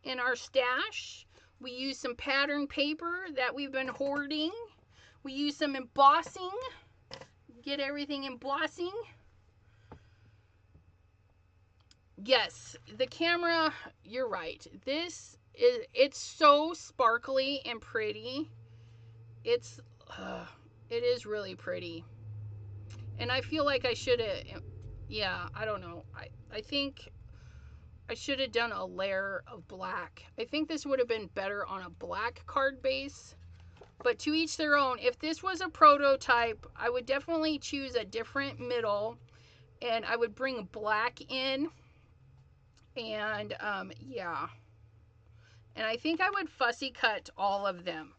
S1: in our stash. We use some pattern paper that we've been hoarding. We use some embossing. Get everything embossing. Yes, the camera, you're right. It's so sparkly and pretty. It is really pretty. And I feel like I should have, yeah, I don't know. I think I should have done a layer of black. I think this would have been better on a black card base. But to each their own. If this was a prototype, I would definitely choose a different middle. And I would bring black in. And, yeah. And I think I would fussy cut all of them.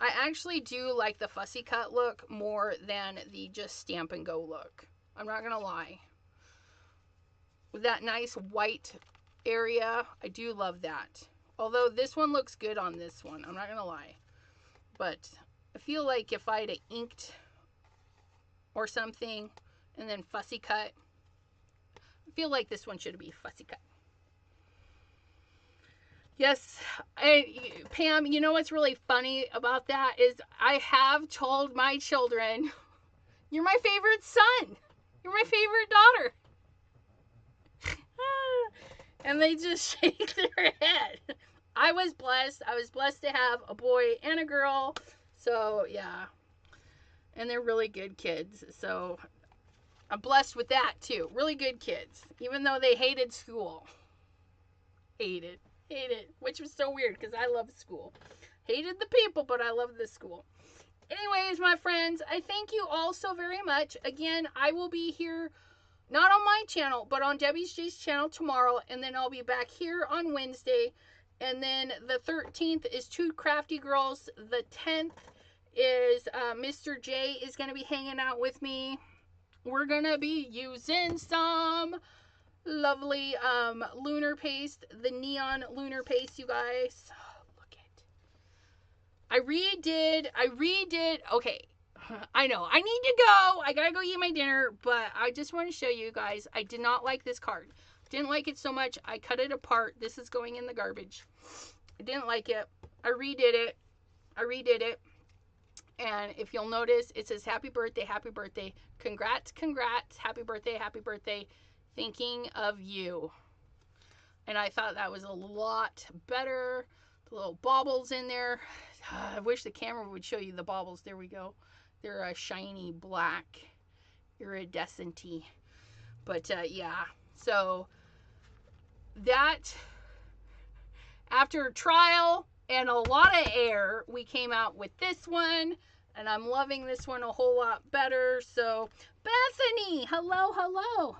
S1: I actually do like the fussy cut look more than the just stamp and go look. I'm not going to lie. With that nice white area, I do love that. Although this one looks good on this one. I'm not going to lie. But I feel like if I had inked or something and then fussy cut, I feel like this one should be fussy cut. Yes, Pam, you know what's really funny about that is I have told my children, you're my favorite son. You're my favorite daughter. And they just shake their head. I was blessed. I was blessed to have a boy and a girl. So, yeah. And they're really good kids. So, I'm blessed with that, too. Really good kids. Even though they hated school. Hated, which was so weird because I love school. Hated the people, but I love the school. Anyways, my friends, I thank you all so very much. Again, I will be here, not on my channel, but on Debbie's J's channel tomorrow, and then I'll be back here on Wednesday, and then the 13th is Two Crafty Girls. The 10th is Mr. J is going to be hanging out with me. We're going to be using some lovely lunar paste, the neon lunar paste, you guys. Oh, look it. I redid. Okay, I know I need to go. I gotta go eat my dinner, but I just want to show you guys. I did not like this card. Didn't like it so much. I cut it apart. This is going in the garbage. I didn't like it. I redid it. And if you'll notice, it says happy birthday, congrats, happy birthday, thinking of you. And I thought that was a lot better. The little baubles in there. I wish the camera would show you the baubles. There we go. They're a shiny black, iridescent-y. But yeah, so that, after trial and a lot of error, we came out with this one. And I'm loving this one a whole lot better. So, Bethany, hello.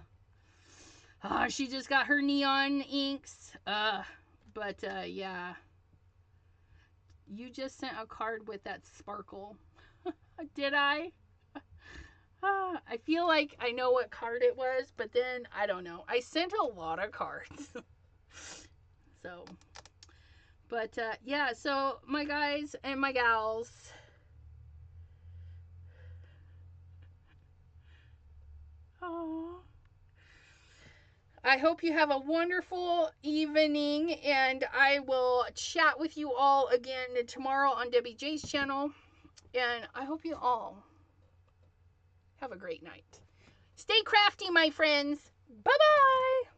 S1: She just got her neon inks. But yeah. You just sent a card with that sparkle. Did I? I feel like I know what card it was, but then I don't know. I sent a lot of cards. So, but yeah, so my guys and my gals, I hope you have a wonderful evening, and I will chat with you all again tomorrow on Debbie J's channel. And I hope you all have a great night. Stay crafty, my friends. Bye-bye.